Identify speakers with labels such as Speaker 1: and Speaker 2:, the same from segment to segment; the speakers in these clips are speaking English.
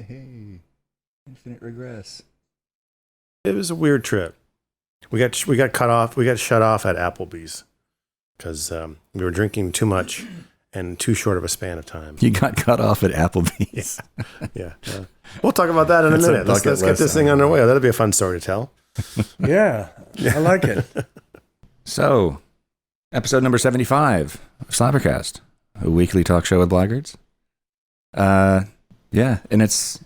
Speaker 1: Hey, infinite regress.
Speaker 2: It was a weird trip. We got cut off. We got shut off at Applebee's because we were drinking too much and too short of a span of time.
Speaker 1: You got cut off at Applebee's.
Speaker 2: Yeah. We'll talk about that in a minute. Let's get this thing underway. That'll be a fun story to tell.
Speaker 3: Yeah, I like it.
Speaker 1: So, episode number 75 of SlapperCast, a weekly talk show with Blaggards. Yeah, and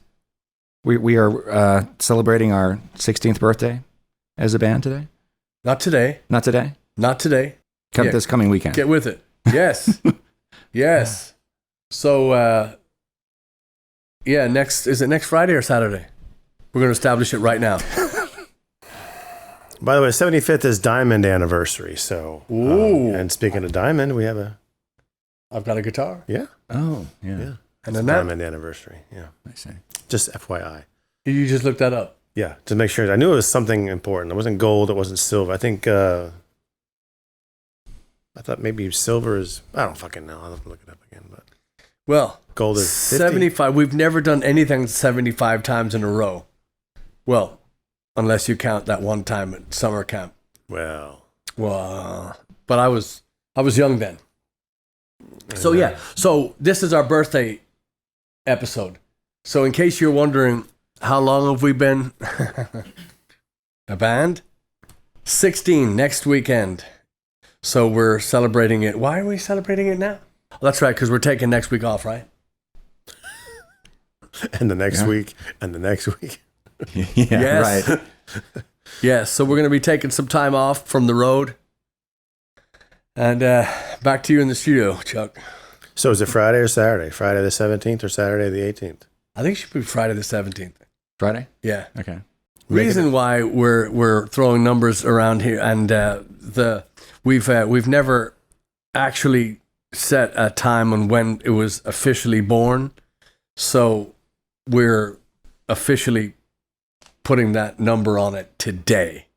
Speaker 1: we are celebrating our 16th birthday as a band today.
Speaker 3: Not today.
Speaker 1: Not today.
Speaker 3: Not today.
Speaker 1: This coming weekend.
Speaker 3: Get with it. Yes. Yes. So, is it next Friday or Saturday? We're going to establish it right now.
Speaker 2: By the way, 75th is Diamond anniversary. So, and speaking of Diamond, we have
Speaker 3: I've got a guitar.
Speaker 2: Yeah.
Speaker 1: Oh, yeah.
Speaker 3: And
Speaker 2: it's
Speaker 3: then
Speaker 2: Diamond anniversrsary. Yeah.
Speaker 1: I see.
Speaker 2: Just FYI.
Speaker 3: You just looked that up.
Speaker 2: Yeah, to make sure. I knew it was something important. It wasn't gold. It wasn't silver. I think. I thought maybe silver is. I don't fucking know. I'll have to look it up again. But gold is 50.
Speaker 3: 75. We've never done anything 75 times in a row. Well, unless you count that one time at summer camp.
Speaker 2: Well,
Speaker 3: but I was young then. So yeah. So this is our birthday episode. So in case you're wondering, how long have we been a band? 16 next weekend. So we're celebrating it. Why are we celebrating it now? Well, that's right, because we're taking next week off, right?
Speaker 2: And the next week, and the next week.
Speaker 1: Yeah,
Speaker 3: yes.
Speaker 1: Right.
Speaker 3: Yes, so we're going to be taking some time off from the road. And back to you in the studio, Chuck.
Speaker 2: So is it Friday or Saturday? Friday the 17th or Saturday the 18th?
Speaker 3: I think it should be Friday the 17th.
Speaker 1: Friday?
Speaker 3: Yeah.
Speaker 1: Okay.
Speaker 3: Reason why we're throwing numbers around here, and we've never actually set a time on when it was officially born, so we're officially putting that number on it today.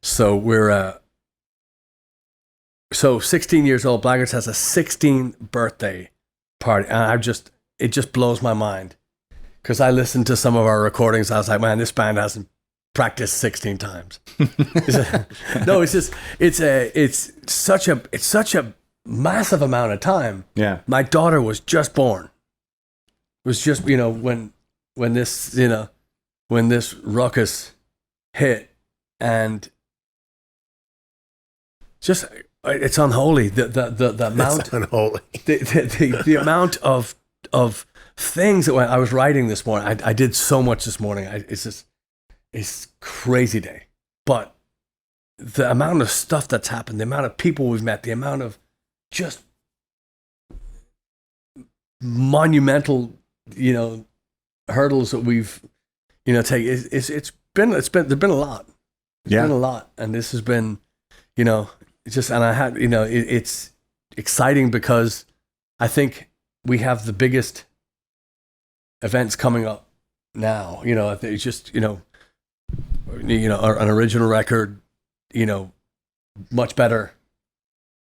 Speaker 3: So we're 16 years old. Blaggards has a 16th birthday party, and it just blows my mind. Because I listened to some of our recordings, I was like, man, this band hasn't practiced 16 times. No, it's such a massive amount of time.
Speaker 1: Yeah.
Speaker 3: My daughter was just born. It was just, when this ruckus hit, and just, it's unholy. The amount,
Speaker 2: it's unholy.
Speaker 3: the amount of things that I was writing this morning. I did so much this morning. It's crazy day. But the amount of stuff that's happened, the amount of people we've met, the amount of just monumental, hurdles that we've, taken. There's been a lot. There's been a lot, and this has been, it's exciting because I think we have the biggest events coming up now. It's just, an original record, much better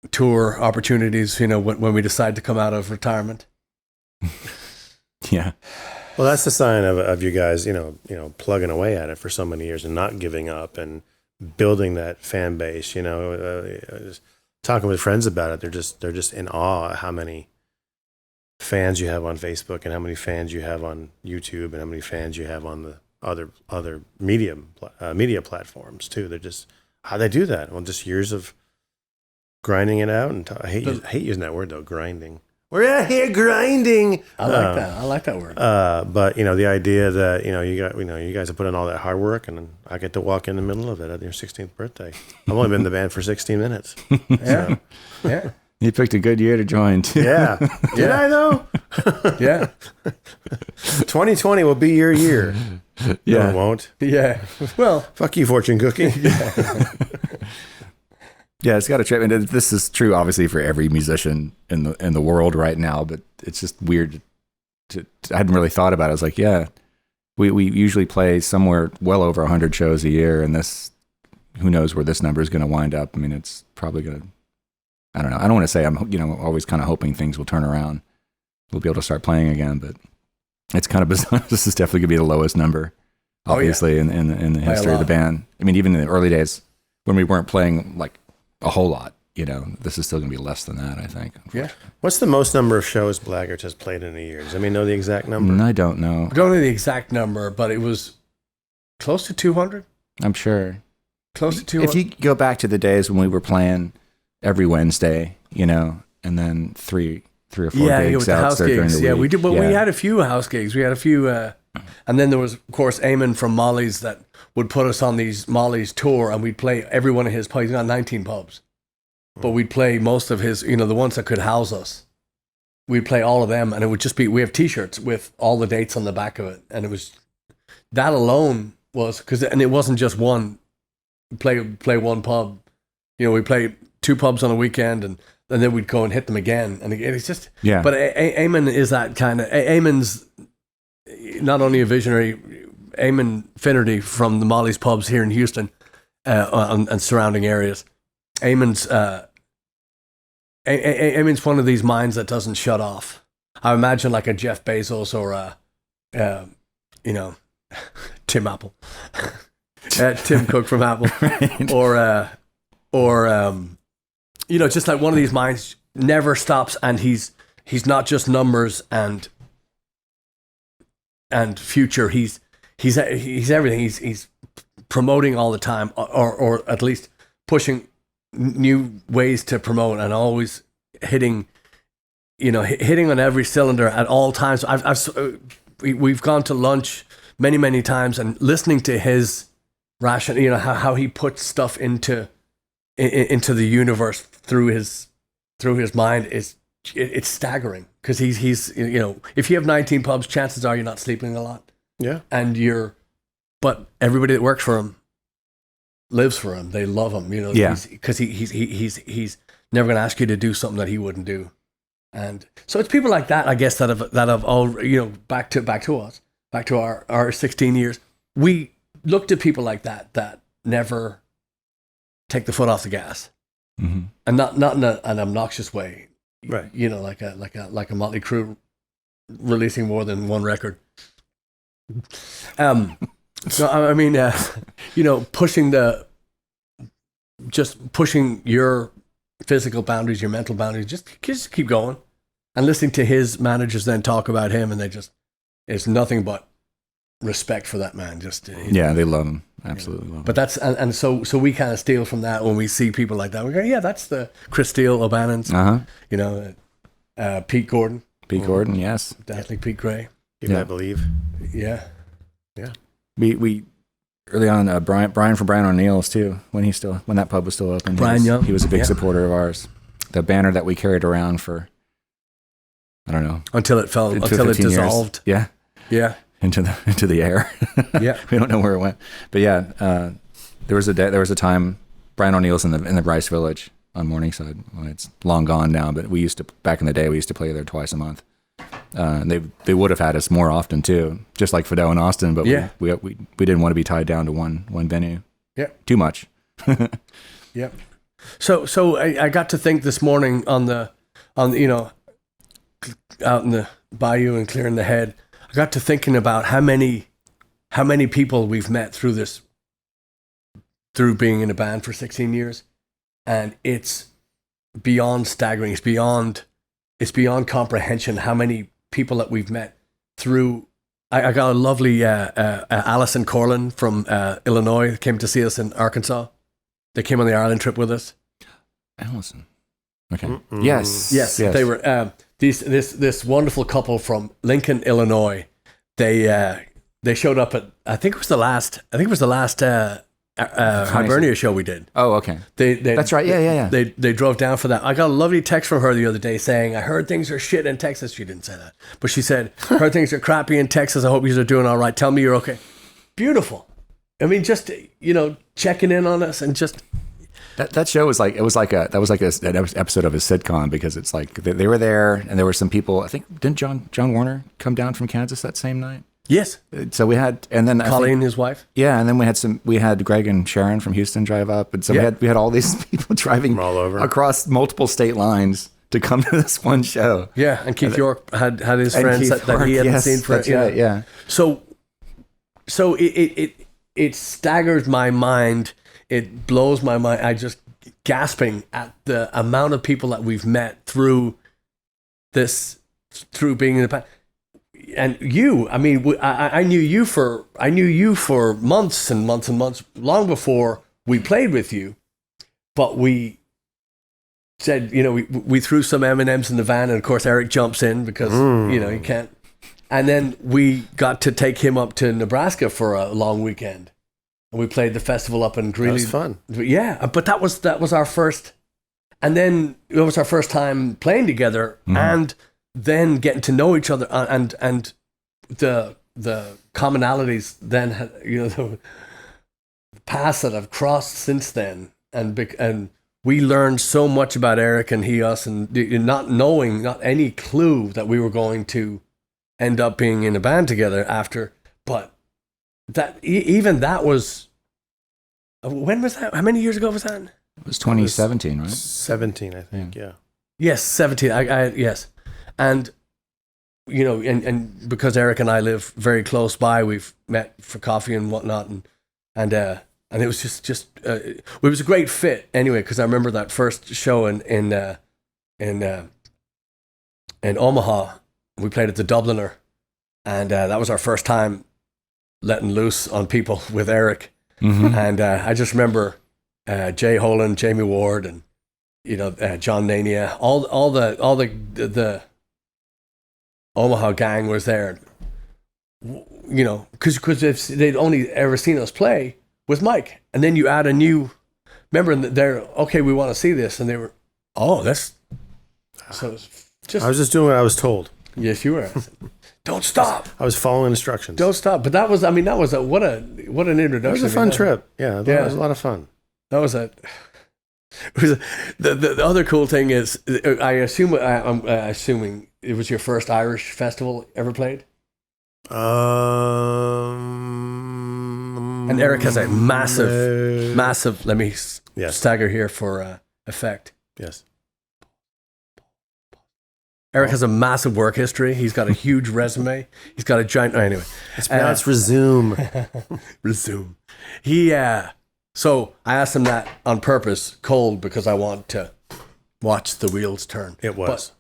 Speaker 3: tour opportunities, when we decide to come out of retirement.
Speaker 1: Yeah.
Speaker 2: Well, that's the sign of you guys, plugging away at it for so many years and not giving up and building that fan base. Just talking with friends about it, they're just in awe at how many fans you have on Facebook and how many fans you have on YouTube and how many fans you have on the other media platforms too. They're just, how they do that? Well, just years of grinding it out. And I hate using that word though, grinding. We're out here grinding.
Speaker 3: I like that. I like that word.
Speaker 2: But the idea that you guys have put in all that hard work, and I get to walk in the middle of it at your 16th birthday. I've only been in the band for 16 minutes.
Speaker 3: Yeah, yeah.
Speaker 1: You picked a good year to join too.
Speaker 2: Yeah. Did I though?
Speaker 3: Yeah.
Speaker 2: 2020 will be your year.
Speaker 1: Yeah.
Speaker 2: No, it won't.
Speaker 3: Yeah. Well,
Speaker 2: fuck you, fortune cookie.
Speaker 1: Yeah, it's got a trip, and this is true, obviously, for every musician in the world right now. But it's just weird. I hadn't really thought about it. I was like, yeah, we usually play somewhere well over 100 shows a year, and this, who knows where this number is going to wind up. I mean, it's probably going to. I don't know. I don't want to say I'm always kind of hoping things will turn around. We'll be able to start playing again, but it's kind of bizarre. This is definitely going to be the lowest number, obviously, in the history of the band. I mean, even in the early days when we weren't playing like a whole lot, this is still going to be less than that, I think.
Speaker 2: Yeah. What's the most number of shows Blaggards has played in a year? Does anybody know the exact number?
Speaker 1: I don't know.
Speaker 3: I don't know the exact number, but it was close to 200.
Speaker 1: I'm sure.
Speaker 3: Close to 200.
Speaker 1: If you go back to the days when we were playing every Wednesday, and then three or four gigs
Speaker 3: with the
Speaker 1: out
Speaker 3: house
Speaker 1: there during
Speaker 3: gigs.
Speaker 1: the week.
Speaker 3: Yeah, we did. But we had a few house gigs. We had a few, and then there was, of course, Eamon from Molly's that would put us on these Molly's tour, and we'd play every one of his pubs. He's got 19 pubs, but we'd play most of his, the ones that could house us. We'd play all of them, and it would just be, we have T-shirts with all the dates on the back of it, and it was, that alone was, and it wasn't just one, play one pub. We play 2 pubs on a weekend, and then we'd go and hit them again. And it's just,
Speaker 1: yeah.
Speaker 3: But Eamon is that kind of, Eamon's not only a visionary, Eamon Finnerty from the Molly's pubs here in Houston and surrounding areas. Eamon's one of these minds that doesn't shut off. I imagine like a Jeff Bezos or Tim Apple, Tim Cook from Apple, right. or just like one of these minds never stops, and he's not just numbers and future. He's everything. He's promoting all the time, or at least pushing new ways to promote, and always hitting on every cylinder at all times. We've gone to lunch many times, and listening to his ration, how he puts stuff into the universe through his mind it's staggering, because he's if you have 19 pubs, chances are you're not sleeping a lot.
Speaker 2: Yeah.
Speaker 3: But everybody that works for him lives for him. They love him,
Speaker 1: Yeah.
Speaker 3: Because he's never going to ask you to do something that he wouldn't do. And so it's people like that, I guess, that have all, back to us, back to our 16 years. We looked at people like that never take the foot off the gas.
Speaker 1: Mm-hmm.
Speaker 3: And not in an obnoxious way,
Speaker 2: right?
Speaker 3: Like a Motley Crue releasing more than one record. No, I mean, pushing your physical boundaries, your mental boundaries. Just keep going, and listening to his managers then talk about him, and it's nothing but respect for that man.
Speaker 1: They love him. Absolutely love him.
Speaker 3: But that's and so we kind of steal from that when we see people like that. We go, yeah, that's the Chris Steele, O'Bannon's. Pete Gordon.
Speaker 1: Pete Gordon, yes.
Speaker 3: Definitely Pete Gray.
Speaker 2: I believe.
Speaker 3: Yeah.
Speaker 1: We early on, Brian from Brian O'Neill's too, when that pub was still open.
Speaker 3: Brian Young.
Speaker 1: He was a big supporter of ours. The banner that we carried around for, I don't know,
Speaker 3: until it dissolved.
Speaker 1: Years.
Speaker 3: Yeah.
Speaker 1: Into the air.
Speaker 3: Yeah.
Speaker 1: We don't know where it went. But yeah, there was a time Brian O'Neill's in the Rice Village on Morningside. Well, it's long gone now, but back in the day we used to play there twice a month. And they would have had us more often too, just like Fidel and Austin, but
Speaker 3: yeah.
Speaker 1: we didn't want to be tied down to one venue.
Speaker 3: Yeah.
Speaker 1: Too much.
Speaker 3: Yeah. So I got to think this morning out in the bayou and clearing the head. I got to thinking about how many people we've met through being in a band for 16 years, and it's beyond staggering. It's beyond comprehension how many people that we've met through. I got a lovely Alison Corlin from Illinois came to see us in Arkansas. They came on the Ireland trip with us.
Speaker 1: Allison. Okay.
Speaker 2: Mm-mm.
Speaker 1: Yes.
Speaker 3: They were this wonderful couple from Lincoln, Illinois. They showed up at I think it was the last Hibernia show we did.
Speaker 1: Oh, okay. That's right. Yeah.
Speaker 3: They drove down for that. I got a lovely text from her the other day saying, "I heard things are shit in Texas." She didn't say that, but she said, "Heard things are crappy in Texas. I hope you are doing all right. Tell me you're okay." Beautiful. I mean, just checking in on us and just.
Speaker 1: That show was like an episode of a sitcom, because it's like they were there and there were some people. I think didn't John Warner come down from Kansas that same night?
Speaker 3: Yes.
Speaker 1: So we had, and then
Speaker 3: Colleen, his wife.
Speaker 1: Yeah, and then we had Greg and Sharon from Houston drive up, and so we had all these people driving
Speaker 2: from all over
Speaker 1: across multiple state lines to come to this one show.
Speaker 3: Yeah, and Keith York had his
Speaker 1: And
Speaker 3: friends
Speaker 1: Keith
Speaker 3: that he
Speaker 1: York,
Speaker 3: hadn't
Speaker 1: yes,
Speaker 3: seen for
Speaker 1: that's right, yeah.
Speaker 3: So it staggers my mind. It blows my mind. I just gasping at the amount of people that we've met through being in the past. And you, I mean, I knew you for months and months and months, long before we played with you. But we said, we threw some M&Ms in the van, and of course Eric jumps in because you can't. And then we got to take him up to Nebraska for a long weekend, and we played the festival up in Greeley.
Speaker 2: That was fun.
Speaker 3: Yeah, but that was our first, and then it was our first time playing together, and then getting to know each other, and the commonalities. Then the paths that have crossed since then, and we learned so much about Eric and us, and not any clue that we were going to end up being in a band together after. But that even that was, when was that? How many years ago was that?
Speaker 1: It was 2017, right?
Speaker 2: 17, I think. Yeah.
Speaker 3: Yes, 17. Yes, and and because Eric and I live very close by, we've met for coffee and whatnot, and it was just it was a great fit anyway. Because I remember that first show in Omaha. We played at the Dubliner, and that was our first time letting loose on people with Eric. And I just remember Jay Holland, Jamie Ward, and John Nania, all the Omaha gang was there. Because they'd only ever seen us play with Mike, and then you add a new member, and they're okay. We want to see this, and they were, that's so.
Speaker 2: I was just doing what I was told.
Speaker 3: Yes, you were. Don't stop.
Speaker 2: I was following instructions.
Speaker 3: Don't stop. But that was what an introduction.
Speaker 2: It was a fun trip. Yeah, it was a lot of fun.
Speaker 3: That was the other cool thing is, I'm assuming it was your first Irish festival ever played. And Eric has a massive. Let me stagger here for effect.
Speaker 2: Yes.
Speaker 3: Eric has a massive work history. He's got a huge resume. He's got a giant. Anyway,
Speaker 2: it's pronounced resume.
Speaker 3: Resume. So I asked him that on purpose, cold, because I want to watch the wheels turn.
Speaker 2: It was.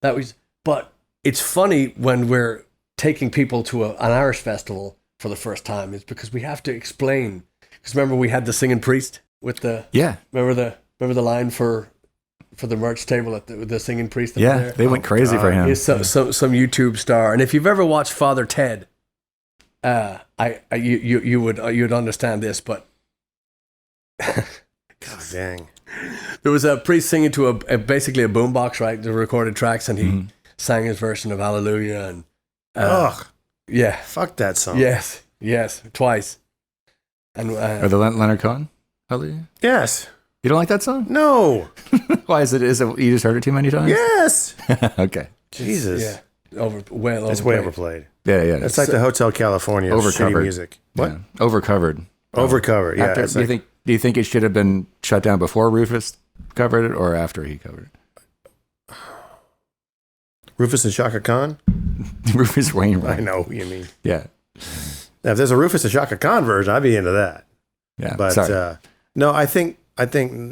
Speaker 3: But it's funny when we're taking people to an Irish festival for the first time. It's because we have to explain. Because remember, we had the singing priest with the.
Speaker 1: Yeah.
Speaker 3: Remember the line for the merch table at the singing priest.
Speaker 1: Yeah, they went crazy for him.
Speaker 3: He's some YouTube star, and if you've ever watched Father Ted, you'd understand this. But
Speaker 2: God dang,
Speaker 3: there was a priest singing to basically a boombox, right? The recorded tracks, and he sang his version of Hallelujah, and yeah,
Speaker 2: fuck that song.
Speaker 3: Yes, twice. And
Speaker 1: or the Leonard Cohen, Hallelujah.
Speaker 2: Yes.
Speaker 1: You don't like that song?
Speaker 2: No.
Speaker 1: Why is it? You just heard it too many times?
Speaker 2: Yes.
Speaker 1: Okay.
Speaker 2: Jesus.
Speaker 3: Yeah. It's
Speaker 2: way overplayed.
Speaker 1: Yeah.
Speaker 2: It's like the Hotel California shitty music. What?
Speaker 1: Yeah. Overcovered.
Speaker 2: Overcovered. Yeah.
Speaker 1: Do you think it should have been shut down before Rufus covered it or after he covered it?
Speaker 2: Rufus and Shaka Khan?
Speaker 1: Rufus Wainwright.
Speaker 2: I know what you mean.
Speaker 1: Yeah.
Speaker 2: Now, if there's a Rufus and Shaka Khan version, I'd be into that.
Speaker 1: Yeah.
Speaker 2: But no, I think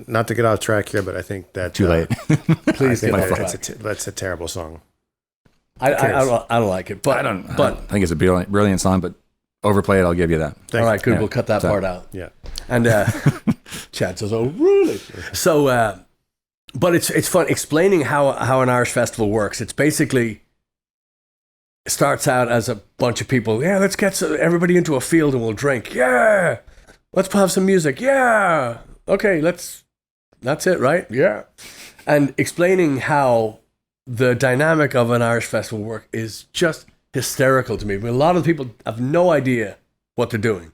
Speaker 2: not to get off track here, but I think that
Speaker 1: too late.
Speaker 3: Please get off track.
Speaker 2: That's a terrible song.
Speaker 3: I don't like it, but I don't
Speaker 1: think it's a brilliant song, but overplayed. I'll give you that.
Speaker 3: All right, good.
Speaker 1: Yeah.
Speaker 3: We'll cut that part out.
Speaker 2: Yeah.
Speaker 3: And Chad says, "Oh, really?" So, but it's fun explaining how an Irish festival works. It's basically starts out as a bunch of people. Yeah, let's get everybody into a field and we'll drink. Yeah, let's have some music. Yeah. Okay, that's it, right? Yeah. And explaining how the dynamic of an Irish festival work is just hysterical to me. But a lot of people have no idea what they're doing.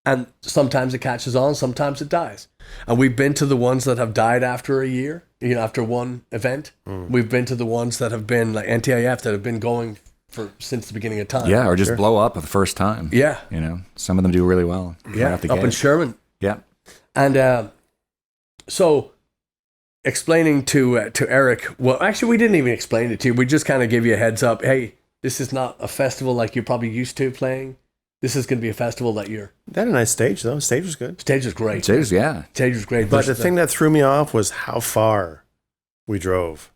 Speaker 3: And sometimes it catches on, sometimes it dies. And we've been to the ones that have died after a year, after one event. We've been to the ones that have been like NTIF that have been going since the beginning of time.
Speaker 1: Yeah, or just blow up the first time.
Speaker 3: Yeah.
Speaker 1: Some of them do really well.
Speaker 3: Yeah, up in Sherman.
Speaker 1: Yeah.
Speaker 3: And so explaining to Eric, well, actually, we didn't even explain it to you. We just kind of gave you a heads up. Hey, this is not a festival like you're probably used to playing. This is going to be a festival that you're...
Speaker 2: They had a nice stage, though. Stage was good.
Speaker 3: Stage was great.
Speaker 1: Stage
Speaker 3: was great.
Speaker 2: But the thing that threw me off was how far we drove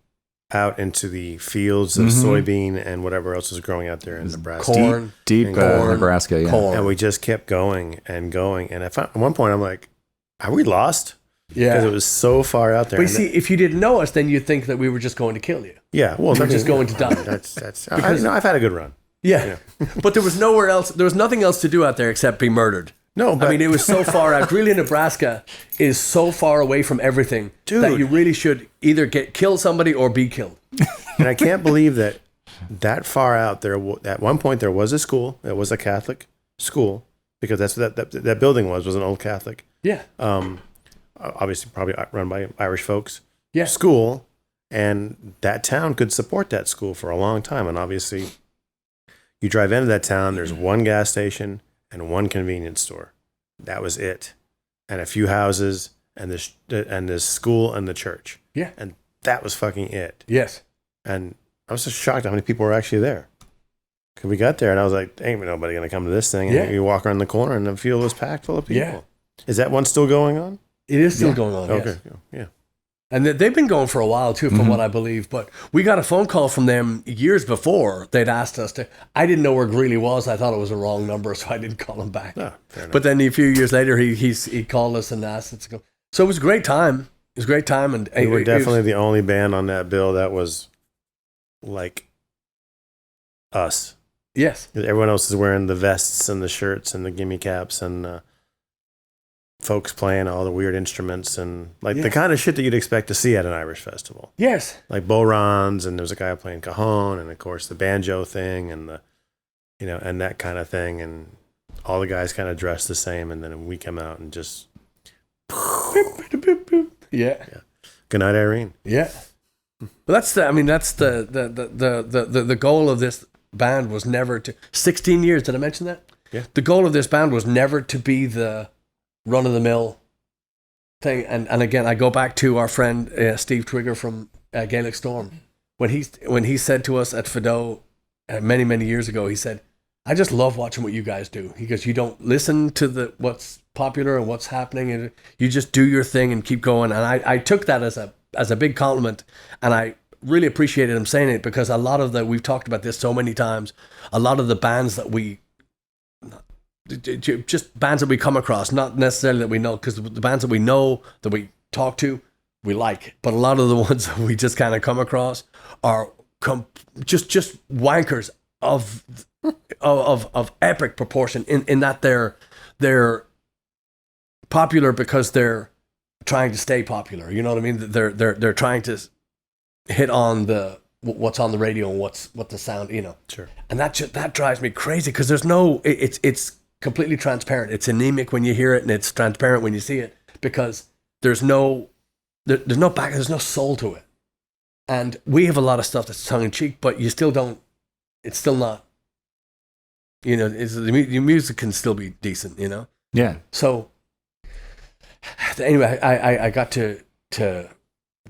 Speaker 2: out into the fields of soybean and whatever else was growing out there in Nebraska.
Speaker 3: Corn.
Speaker 1: Deep Nebraska, yeah.
Speaker 3: Corn.
Speaker 2: And we just kept going and going. And at one point, I'm like, are we lost?
Speaker 3: Yeah.
Speaker 2: Because it was so far out there.
Speaker 3: But you see, if you didn't know us, then you'd think that we were just going to kill you.
Speaker 2: Yeah, well,
Speaker 3: we're just going to die.
Speaker 2: That's because I've had a good run.
Speaker 3: Yeah. But there was nowhere else, there was nothing else to do out there except be murdered.
Speaker 2: No, but
Speaker 3: I mean, it was so far out. Greeley, Nebraska is so far away from everything that you really should either kill somebody or be killed.
Speaker 2: And I can't believe that far out there, at one point there was a school. It was a Catholic school because that's what that building was an old Catholic.
Speaker 3: Yeah.
Speaker 2: Obviously probably run by Irish folks.
Speaker 3: Yeah.
Speaker 2: School. And that town could support that school for a long time. And obviously you drive into that town, there's one gas station and one convenience store. That was it. And a few houses and this school and the church.
Speaker 3: Yeah.
Speaker 2: And that was fucking it.
Speaker 3: Yes.
Speaker 2: And I was just shocked how many people were actually there. Because we got there and I was like, ain't nobody going to come to this thing. And you walk around the corner and the field was packed full of people.
Speaker 3: Yeah.
Speaker 2: Is that one still going on?
Speaker 3: It is still going on.
Speaker 2: Okay.
Speaker 3: Yes.
Speaker 2: Yeah.
Speaker 3: And they've been going for a while too, from what I believe. But we got a phone call from them years before. They'd asked us to. I didn't know where Greeley was. I thought it was a wrong number, so I didn't call him back.
Speaker 2: Oh, fair enough.
Speaker 3: But then a few years later, he called us and asked us to go. So it was a great time. It was a great time, and
Speaker 2: we were definitely the only band on that bill that was like us.
Speaker 3: Yes.
Speaker 2: Everyone else is wearing the vests and the shirts and the gimme caps and folks playing all the weird instruments and like the kind of shit that you'd expect to see at an Irish festival.
Speaker 3: Yes.
Speaker 2: Like bodhráns, and there was a guy playing cajon, and of course the banjo thing and the, and that kind of thing, and all the guys kind of dressed the same, and then we come out and just
Speaker 3: yeah.
Speaker 2: Good night, Irene.
Speaker 3: Yeah. Well, that's the goal of this band was never to 16 years. Did I mention that?
Speaker 2: Yeah.
Speaker 3: The goal of this band was never to be the run of the mill thing. And again, I go back to our friend Steve Twigger from Gaelic Storm. When he said to us at Fido many years ago, he said, "I just love watching what you guys do." He goes, "You don't listen to what's popular and what's happening, and you just do your thing and keep going." And I took that as a big compliment, and I really appreciated him saying it, because a lot of we've talked about this so many times, a lot of the bands that we come across, not necessarily that we know, because the bands that we know, that we talk to, we like, but a lot of the ones that we just kind of come across are just wankers of epic proportion in that they're popular because they're trying to stay popular. You know what I mean? They're trying to hit on what's on the radio and what the sound,
Speaker 2: Sure.
Speaker 3: And that drives me crazy, because there's no, it's completely transparent. It's anemic when you hear it, and it's transparent when you see it, because there's no soul to it. And we have a lot of stuff that's tongue in cheek, but you still don't. It's still not. The music can still be decent.
Speaker 1: Yeah.
Speaker 3: So anyway, I got to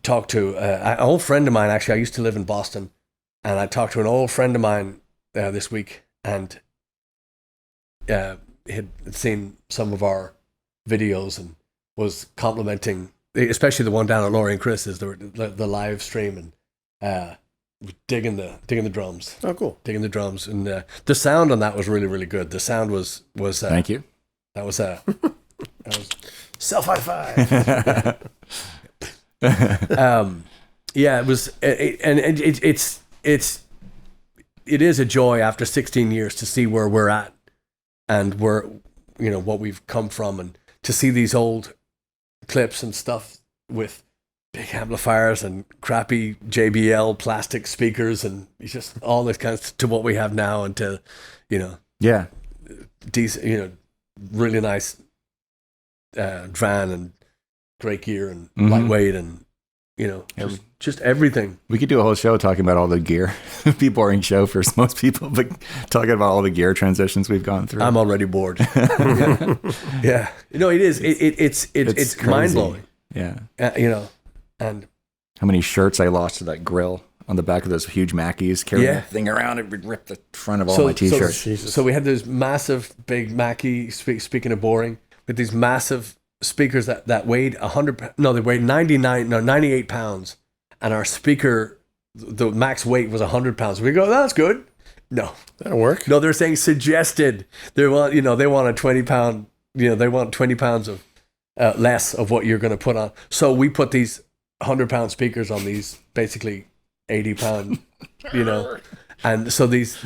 Speaker 3: talk to an old friend of mine. Actually, I used to live in Boston, and I talked to an old friend of mine this week, and had seen some of our videos and was complimenting, especially the one down at Laurie and Chris's, the live stream, and digging the drums.
Speaker 2: Oh, cool.
Speaker 3: Digging the drums, and the sound on that was really, really good. The sound was
Speaker 1: Thank you.
Speaker 3: That was
Speaker 2: Self high five.
Speaker 3: Yeah, it was, it is a joy after 16 years to see where we're at and where, what we've come from, and to see these old clips and stuff with big amplifiers and crappy JBL plastic speakers, and it's just all this kind of to what we have now, and to,
Speaker 1: yeah,
Speaker 3: decent, really nice van and great gear and lightweight, and just everything.
Speaker 1: We could do a whole show talking about all the gear. It'd be a boring show for most people, but talking about all the gear transitions we've gone through.
Speaker 3: I'm already bored. Yeah. It is. It's mind blowing.
Speaker 1: Yeah.
Speaker 3: And
Speaker 1: how many shirts I lost to that grill on the back of those huge Mackies, carrying
Speaker 3: Yeah.
Speaker 1: that thing around. It would rip the front of all my T-shirts.
Speaker 3: So we had those massive, big Mackie. Speaking of boring, with these massive speakers that weighed 100. No, they weighed 98 pounds, and our speaker, the max weight was 100 pounds. We go, that's good. No,
Speaker 2: That'll work.
Speaker 3: no, they're saying suggested. They want, they want a 20 pound. They want 20 pounds of less of what you're going to put on. So we put these 100-pound speakers on these basically 80-pound, and so these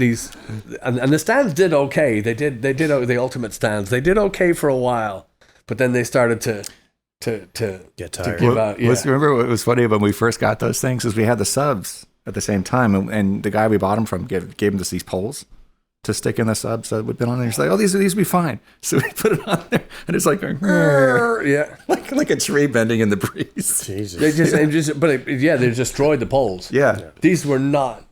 Speaker 3: and the stands did okay. They did the ultimate stands. They did okay for a while, but then they started to
Speaker 2: Get tired.
Speaker 3: to give out. Yeah.
Speaker 1: Remember what was funny when we first got those things is we had the subs at the same time, and the guy we bought them from gave him these poles to stick in the subs that would be on there. He's like, "Oh, these will be fine." So we put it on there, and it's like,
Speaker 3: Yeah.
Speaker 1: like a tree bending in the breeze.
Speaker 2: Jesus.
Speaker 3: They destroyed the poles.
Speaker 1: Yeah.
Speaker 3: These were not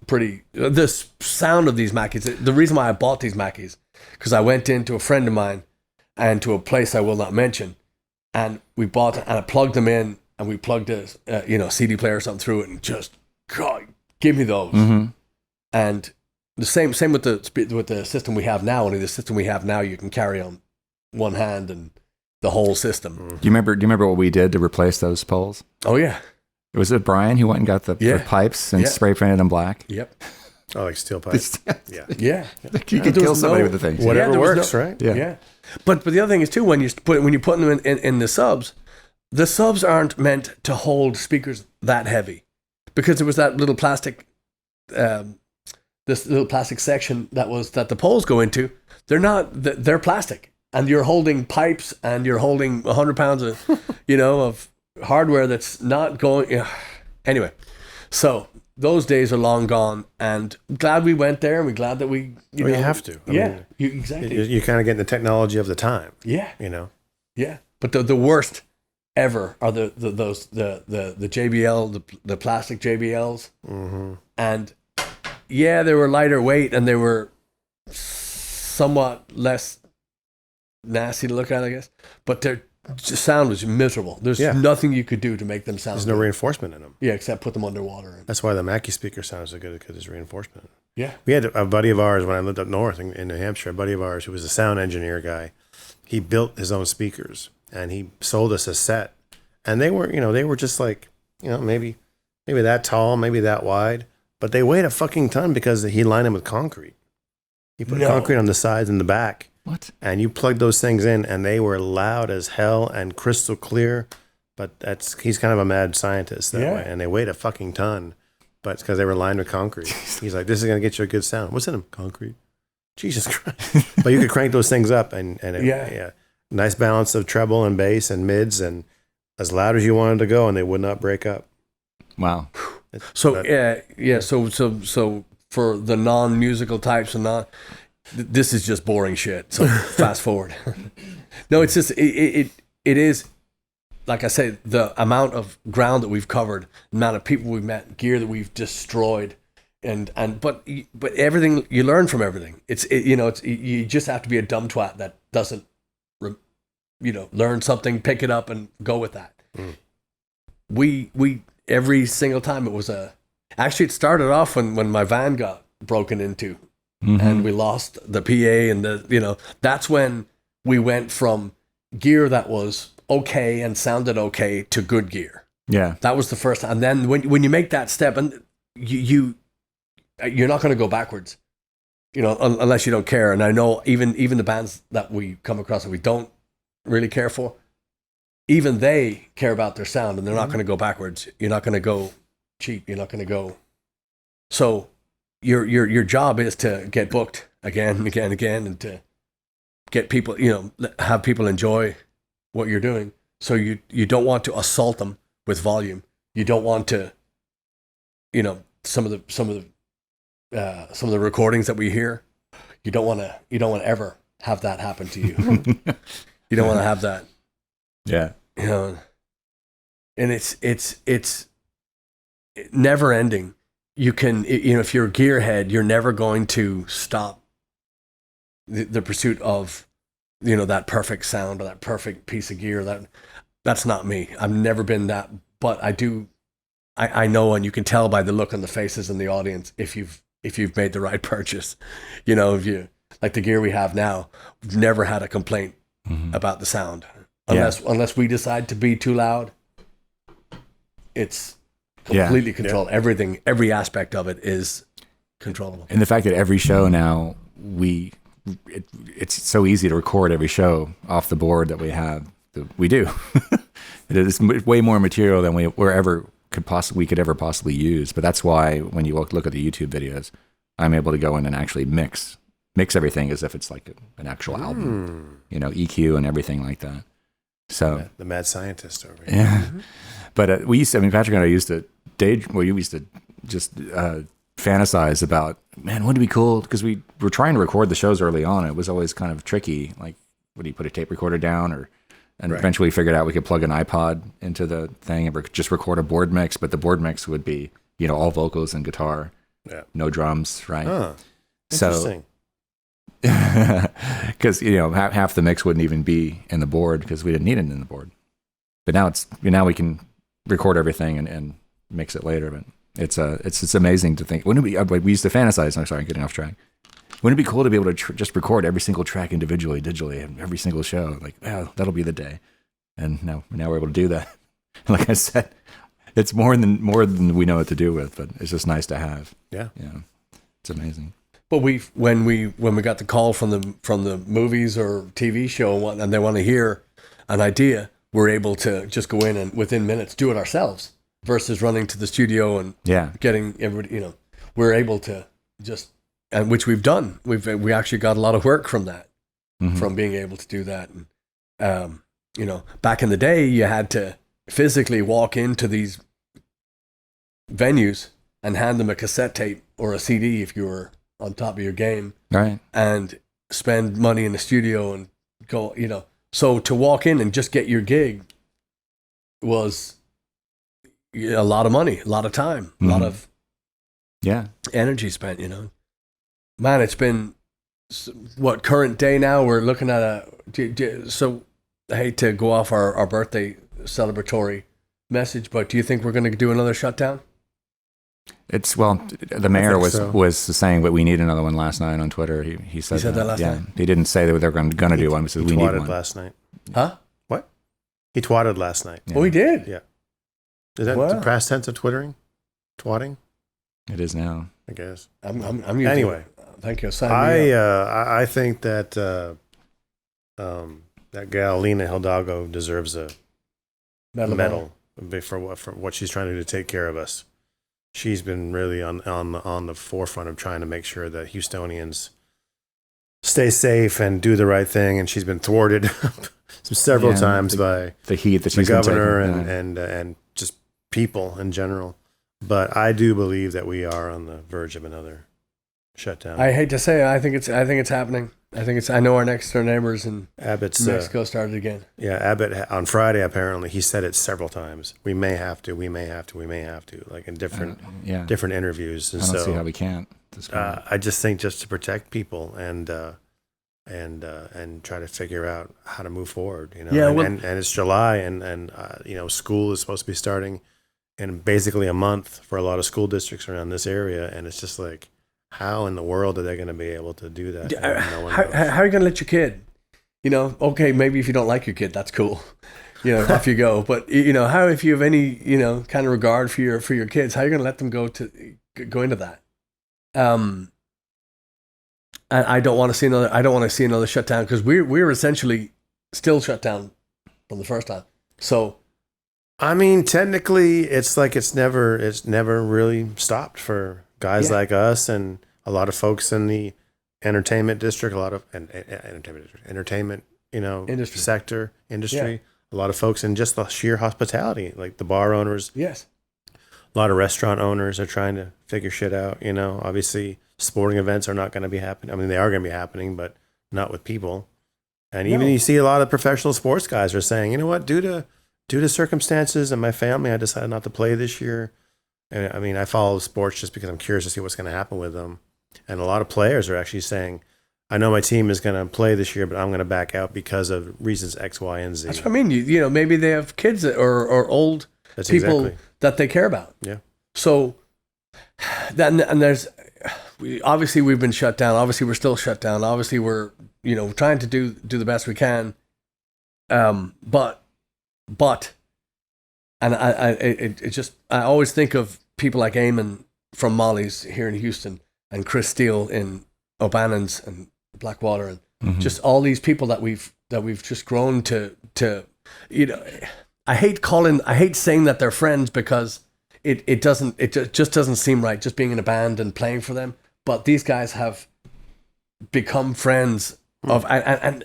Speaker 3: pretty. The sound of these Mackies. The reason why I bought these Mackies, because I went into a friend of mine and to a place I will not mention, and we bought and I plugged them in, and we plugged a CD player or something through it, and just God, give me those.
Speaker 1: Mm-hmm.
Speaker 3: And the same with the system we have now. Only the system we have now, you can carry on one hand and the whole system.
Speaker 1: Do you remember what we did to replace those poles?
Speaker 3: Oh yeah.
Speaker 1: It was Brian who went and got the pipes and
Speaker 3: Yeah.
Speaker 1: spray painted them black.
Speaker 3: Yep.
Speaker 2: Oh, like steel pipes. Yeah.
Speaker 3: Yeah.
Speaker 1: You could kill somebody with the things.
Speaker 2: Whatever
Speaker 3: there was
Speaker 2: works, right?
Speaker 1: Yeah.
Speaker 3: Yeah. But the other thing is too, when you're putting them in the subs aren't meant to hold speakers that heavy, because there was that little plastic, this little plastic section that the poles go into. They're plastic, and you're holding pipes, and you're holding 100 pounds of, of hardware that's not going. Anyway, so those days are long gone, and glad we went there, and we're glad that we.
Speaker 2: You have to. I mean,
Speaker 3: exactly.
Speaker 2: You're kind of getting the technology of the time.
Speaker 3: Yeah.
Speaker 2: Yeah.
Speaker 3: But the worst ever are the JBL, the plastic JBLs, and they were lighter weight and they were somewhat less nasty to look at, I guess. But their sound was miserable. There's nothing you could do to make them sound.
Speaker 2: There's no reinforcement in them.
Speaker 3: Yeah, except put them underwater.
Speaker 2: That's why the Mackie speaker sounds so good, because there's reinforcement.
Speaker 3: Yeah.
Speaker 2: We had a buddy of ours when I lived up north in New Hampshire. A buddy of ours who was a sound engineer guy. He built his own speakers, and he sold us a set. And they were just like, maybe that tall, maybe that wide, but they weighed a fucking ton because he lined them with concrete. He put concrete on the sides and the back.
Speaker 1: What?
Speaker 2: And you plug those things in, and they were loud as hell and crystal clear. But he's kind of a mad scientist that way, and they weighed a fucking ton, but it's because they were lined with concrete. He's like, "This is gonna get you a good sound." What's in them? Concrete. Jesus Christ! But you could crank those things up, and nice balance of treble and bass and mids, and as loud as you wanted to go, and they would not break up.
Speaker 1: Wow.
Speaker 3: So So for the non-musical types and this is just boring shit. So fast forward. No, it's just it is, like I say, the amount of ground that we've covered, the amount of people we've met, gear that we've destroyed, but everything you learn from everything. You just have to be a dumb twat that doesn't learn something, pick it up, and go with that. We every single time it was actually it started off when my van got broken into, and we lost the PA, and that's when we went from gear that was okay and sounded okay to good gear.
Speaker 1: Yeah.
Speaker 3: That was the first time. And then when you make that step, and you're not going to go backwards, unless you don't care. And I know even the bands that we come across that we don't really care for, even they care about their sound, and they're not going to go backwards. You're not going to go cheap. You're not going to go. So your job is to get booked again and again and again, and to get people, have people enjoy what you're doing. So you don't want to assault them with volume. You don't want to, some of the recordings that we hear, you don't want to ever have that happen to you. You don't want to have that.
Speaker 1: Yeah.
Speaker 3: And it's never ending. You can, if you're a gearhead, you're never going to stop the pursuit of, that perfect sound or that perfect piece of gear. That's not me. I've never been that but I know, and you can tell by the look on the faces in the audience if you've made the right purchase. If you like the gear we have now, we've never had a complaint about the sound, unless we decide to be too loud. It's completely controlled. Everything, every aspect of it is controllable.
Speaker 1: And the fact that every show now it's so easy to record every show off the board that we have. We do. It is way more material than we could ever possibly use. But that's why when you look at the YouTube videos, I'm able to go in and actually mix everything as if it's like an actual album, EQ and everything like that. So
Speaker 2: the mad scientist over here.
Speaker 1: Yeah. But Patrick and I used to just fantasize about, man, wouldn't it be cool? Because we were trying to record the shows early on. It was always kind of tricky. Like, would you put a tape recorder down and eventually figured out we could plug an iPod into the thing and just record a board mix, but the board mix would be, all vocals and guitar, no drums, right?
Speaker 2: Huh.
Speaker 1: Interesting. Because, half the mix wouldn't even be in the board because we didn't need it in the board. But now we can record everything and mix it later. But it's amazing to think. Wouldn't it be? We used to fantasize. I'm sorry, I'm getting off track. Wouldn't it be cool to be able to just record every single track individually, digitally, and every single show? Like, that'll be the day. And now we're able to do that. Like I said, it's more than we know what to do with, but it's just nice to have.
Speaker 2: Yeah,
Speaker 1: it's amazing.
Speaker 3: But when we got the call from the movies or TV show and they want to hear an idea, we're able to just go in and within minutes do it ourselves versus running to the studio and getting everybody. We're able to just. And which we've done. We actually got a lot of work from that, from being able to do that. And, back in the day, you had to physically walk into these venues and hand them a cassette tape or a CD if you were on top of your game,
Speaker 1: right?
Speaker 3: And spend money in the studio and go. So to walk in and just get your gig was a lot of money, a lot of time, a lot of energy spent. Man, it's been current day now. We're looking at so I hate to go off our birthday celebratory message, but do you think we're going to do another shutdown?
Speaker 1: The mayor was saying that we need another one last night on Twitter. He said
Speaker 3: that last night.
Speaker 1: He didn't say that they're going to do one. He said we need one
Speaker 2: last night.
Speaker 3: Huh?
Speaker 2: What? He twatted last night.
Speaker 3: Yeah. Oh, he did?
Speaker 2: Yeah. Is that the past tense of twittering? Twatting?
Speaker 1: It is now,
Speaker 2: I guess.
Speaker 3: I'm using
Speaker 2: anyway.
Speaker 3: Thank you.
Speaker 2: I think that that gal Lena Hidalgo deserves a medal for what she's trying to do to take care of us. She's been really on the forefront of trying to make sure that Houstonians stay safe and do the right thing, and she's been thwarted several times by
Speaker 1: the heat that
Speaker 2: the governor and just people in general. But I do believe that we are on the verge of another shutdown.
Speaker 3: I hate to say it, I think it's happening. I know our next door neighbors in Mexico started again.
Speaker 2: Yeah, Abbott on Friday apparently he said it several times. We may have to, like in different interviews. And
Speaker 1: I don't see how we can't.
Speaker 2: I just think just to protect people and try to figure out how to move forward. And it's July and school is supposed to be starting in basically a month for a lot of school districts around this area, and it's just like, how in the world are they going to be able to do that?
Speaker 3: How are you going to let your kid? Okay, maybe if you don't like your kid, that's cool. Off you go. But how if you have any kind of regard for your kids, how are you going to let them go into that? I don't want to see another. I don't want to see another shutdown because we're essentially still shut down from the first time. So.
Speaker 2: I mean, technically, it's like it's never really stopped for guys like us and a lot of folks in the entertainment district, entertainment industry. A lot of folks in just the sheer hospitality, like the bar owners.
Speaker 3: Yes.
Speaker 2: A lot of restaurant owners are trying to figure shit out. Obviously, sporting events are not going to be happening. I mean, they are going to be happening, but not with people. And even you see a lot of professional sports guys are saying, you know what, due to circumstances and my family, I decided not to play this year. And I mean, I follow sports just because I'm curious to see what's going to happen with them. And a lot of players are actually saying, I know my team is going to play this year, but I'm going to back out because of reasons X, Y, and Z.
Speaker 3: That's what I mean. Maybe they have kids or old
Speaker 2: That's
Speaker 3: people
Speaker 2: exactly.
Speaker 3: that they care about.
Speaker 2: Yeah.
Speaker 3: So then, and obviously we've been shut down. Obviously we're still shut down. Obviously we're, trying to do the best we can. But, and I always think of people like Eamon from Molly's here in Houston and Chris Steele in O'Bannon's and Blackwater and just all these people that we've just grown to, I hate saying that they're friends because it just doesn't seem right just being in a band and playing for them. But these guys have become friends of, and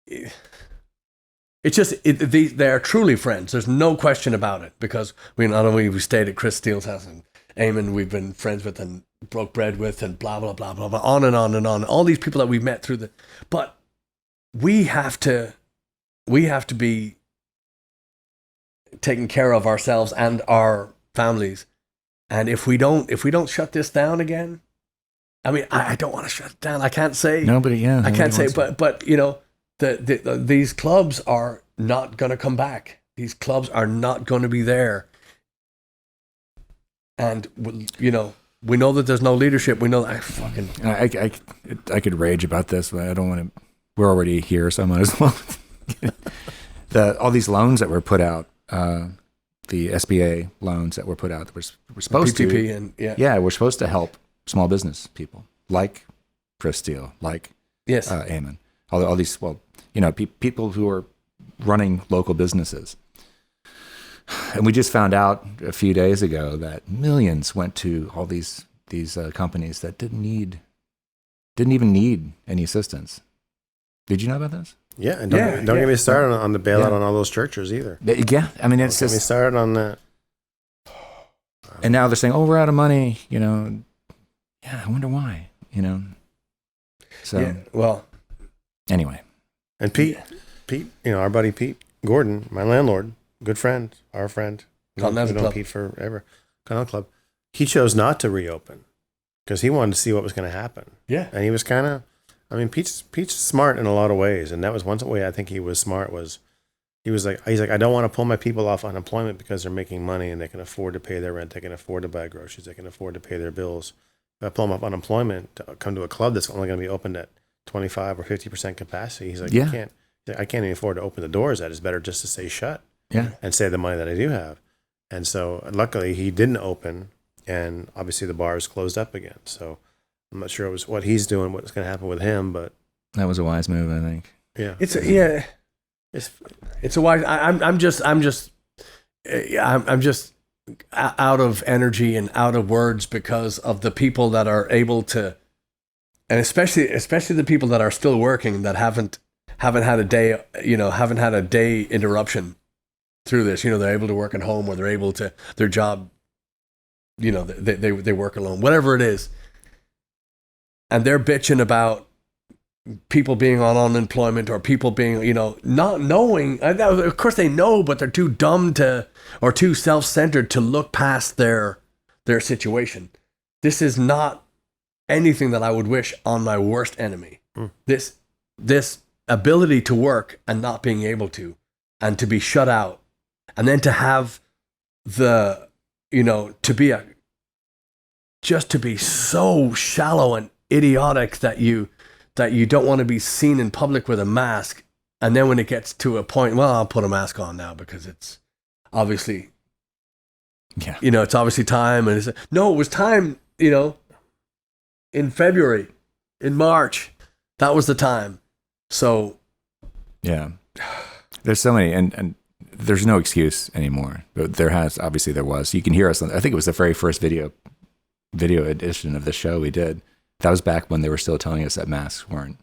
Speaker 3: it's just they are truly friends. There's no question about it because we stayed at Chris Steele's house and Eamon we've been friends with and broke bread with and blah blah blah blah blah on and on and on. All these people that we've met but we have to be taking care of ourselves and our families. And if we don't shut this down again, I mean, I don't want to shut it down. I can't say
Speaker 1: nobody. Yeah,
Speaker 3: I can't say, but these clubs are not going to come back. These clubs are not going to be there. And we know that there's no leadership. We know that
Speaker 1: I could rage about this, but I don't want to. We're already here, so I might as well. All these loans that were put out, the SBA loans that were put out, that we're supposed
Speaker 3: PPP
Speaker 1: to, we're supposed to help small business people like Chris Steele, like Eamon, all these people who are running local businesses. And we just found out a few days ago that millions went to all these companies that didn't even need any assistance. Did you know about this?
Speaker 2: Yeah, and don't get me started on the bailout on all those churches either.
Speaker 1: Yeah, I mean it's just.
Speaker 2: Get me started on that.
Speaker 1: And now they're saying, "Oh, we're out of money." Yeah, I wonder why. So
Speaker 3: well,
Speaker 1: anyway.
Speaker 2: And Pete, our buddy Pete Gordon, my landlord, good friend, our friend,
Speaker 3: Continental Club.
Speaker 2: Pete forever, Continental Club. He chose not to reopen because he wanted to see what was going to happen.
Speaker 3: Yeah,
Speaker 2: and he was kind of. I mean, Pete's smart in a lot of ways, and that was one way I think he was smart. He's like, I don't want to pull my people off unemployment because they're making money and they can afford to pay their rent, they can afford to buy groceries, they can afford to pay their bills. If I pull them off unemployment to come to a club that's only going to be opened at 25 or 50% capacity, he's like, I can't even afford to open the doors. That is better just to stay shut, and save the money that I do have. And so, luckily, he didn't open, and obviously the bar is closed up again. So. I'm not sure it was what he's doing, what's going to happen with him, but
Speaker 1: that was a wise move, I think.
Speaker 2: Yeah,
Speaker 3: it's a wise. I'm just out of energy and out of words because of the people that are able to, and especially the people that are still working that haven't had a day, haven't had a day interruption through this. They're able to work at home or they're able to their job. They work alone, whatever it is. And they're bitching about people being on unemployment or people being, not knowing. Of course they know, but they're too dumb or too self-centered to look past their situation. This is not anything that I would wish on my worst enemy. This ability to work and not being able to, and to be shut out, and then to have to be so shallow and idiotic that you don't want to be seen in public with a mask, and then when it gets to a point, well, I'll put a mask on now because it's obviously, it's obviously time, and it was time, in February, in March, that was the time. So,
Speaker 1: there's so many, and there's no excuse anymore. But there was. You can hear us. I think it was the very first video edition of the show we did. That was back when they were still telling us that masks weren't,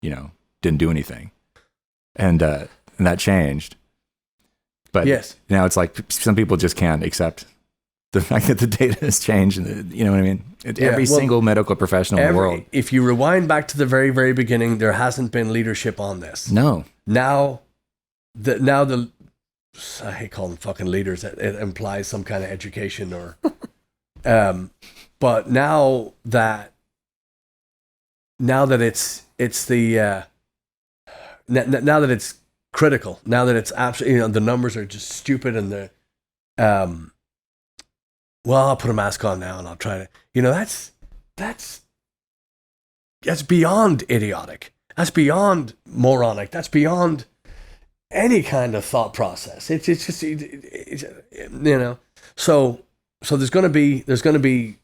Speaker 1: didn't do anything. And that changed. But now it's like some people just can't accept the fact that the data has changed. And you know what I mean? Every single medical professional in the world.
Speaker 3: If you rewind back to the very, very beginning, there hasn't been leadership on this.
Speaker 1: No.
Speaker 3: Now I hate calling them fucking leaders. It implies some kind of education or, but now that it's critical now that it's absolutely, the numbers are just stupid and the, well, I'll put a mask on now and I'll try to, that's beyond idiotic. That's beyond moronic. That's beyond any kind of thought process. It's just, so there's going to be,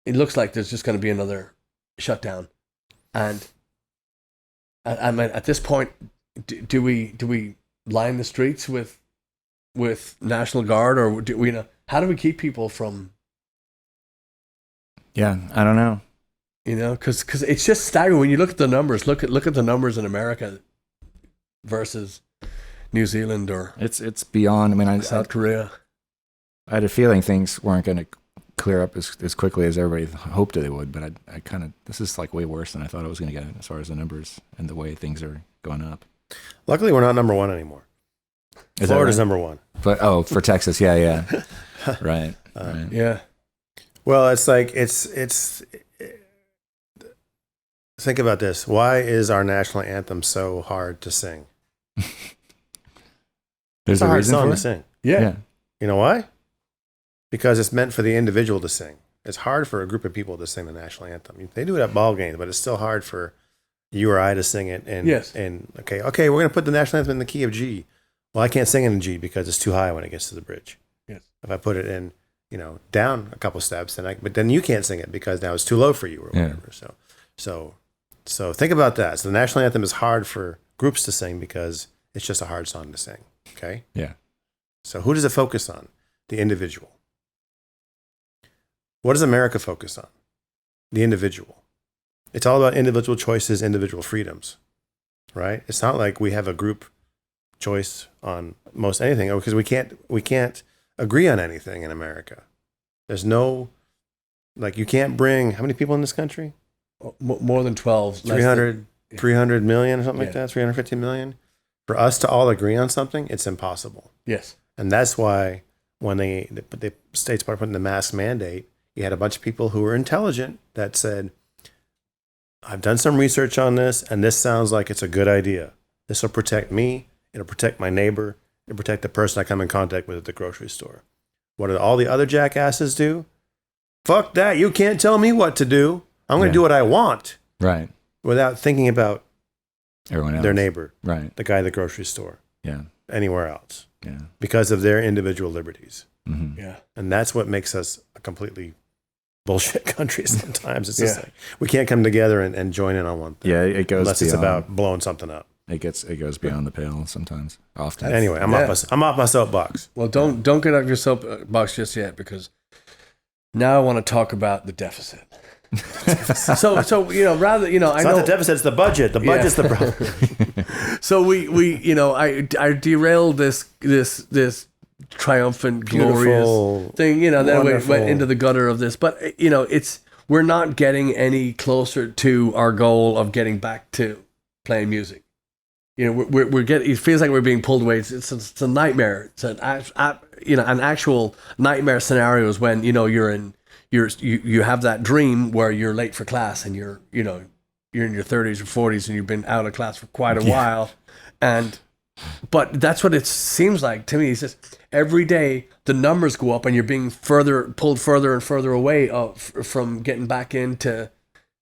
Speaker 3: it looks like there's just going to be another shutdown. And I mean, at this point, do we line the streets with National Guard, or do we, how do we keep people from?
Speaker 1: Yeah, I don't know.
Speaker 3: Because it's just staggering when you look at the numbers. Look at the numbers in America versus New Zealand or
Speaker 1: it's beyond. I mean,
Speaker 3: South Korea.
Speaker 1: I had a feeling things weren't going to clear up as quickly as everybody hoped they would, but I kind of, this is like way worse than I thought it was going to get as far as the numbers and the way things are going up.
Speaker 2: Luckily, we're not number one anymore. Florida's number one.
Speaker 1: But for Texas, yeah. Right. Right.
Speaker 3: Yeah.
Speaker 2: Well, it's like think about this. Why is our national anthem so hard to sing?
Speaker 1: There's
Speaker 2: a
Speaker 1: a
Speaker 2: hard
Speaker 1: reason
Speaker 2: song
Speaker 1: for
Speaker 2: to
Speaker 1: it?
Speaker 2: sing.
Speaker 3: Yeah.
Speaker 2: You know why? Because it's meant for the individual to sing. It's hard for a group of people to sing the national anthem. They do it at ball games, but it's still hard for you or I to sing it. And
Speaker 3: yes.
Speaker 2: And okay, we're going to put the national anthem in the key of G. Well, I can't sing it in G because it's too high when it gets to the bridge.
Speaker 3: Yes.
Speaker 2: If I put it in, down a couple steps, but then you can't sing it because now it's too low for you or whatever. Yeah. So think about that. So the national anthem is hard for groups to sing because it's just a hard song to sing. Okay.
Speaker 1: Yeah.
Speaker 2: So who does it focus on? The individual. What does America focus on? The individual. It's all about individual choices, individual freedoms, right? It's not like we have a group choice on most anything because we can't agree on anything in America. There's no, you can't bring, how many people in this country?
Speaker 3: More than 12.
Speaker 2: 300 million or something like
Speaker 3: Yeah.
Speaker 2: that, 350 million. For us to all agree on something, it's impossible.
Speaker 3: Yes.
Speaker 2: And that's why when the states started putting the mask mandate, you had a bunch of people who were intelligent that said, I've done some research on this, and this sounds like it's a good idea. This will protect me. It'll protect my neighbor. It'll protect the person I come in contact with at the grocery store. What do all the other jackasses do? Fuck that. You can't tell me what to do. I'm going to do what I want.
Speaker 1: Right.
Speaker 2: Without thinking about
Speaker 1: Everyone else.
Speaker 2: their neighbor,
Speaker 1: Right.
Speaker 2: the guy at the grocery store,
Speaker 1: Yeah.
Speaker 2: anywhere else,
Speaker 1: Yeah.
Speaker 2: because of their individual liberties.
Speaker 1: Mm-hmm.
Speaker 3: Yeah.
Speaker 2: And that's what makes us a completely bullshit country sometimes. It's just like we can't come together and join in on one thing.
Speaker 1: Yeah, it goes
Speaker 2: unless
Speaker 1: beyond.
Speaker 2: it's about blowing something up.
Speaker 1: It goes beyond the pale sometimes. Often.
Speaker 2: Anyway, I'm off my soapbox.
Speaker 3: Well, don't get off your soapbox just yet, because now I want to talk about the deficit. so rather
Speaker 2: It's not the deficit, it's the budget. The budget's the problem.
Speaker 3: So we I derailed this triumphant, glorious thing. Then we went into the gutter of this, but we're not getting any closer to our goal of getting back to playing music. We're getting. It feels like we're being pulled away. It's a nightmare. It's an actual nightmare scenarios when you have that dream where you're late for class and you're in your 30s or 40s and you've been out of class for quite a while, but that's what it seems like to me. It's just every day the numbers go up and you're being pulled further and further away from getting back into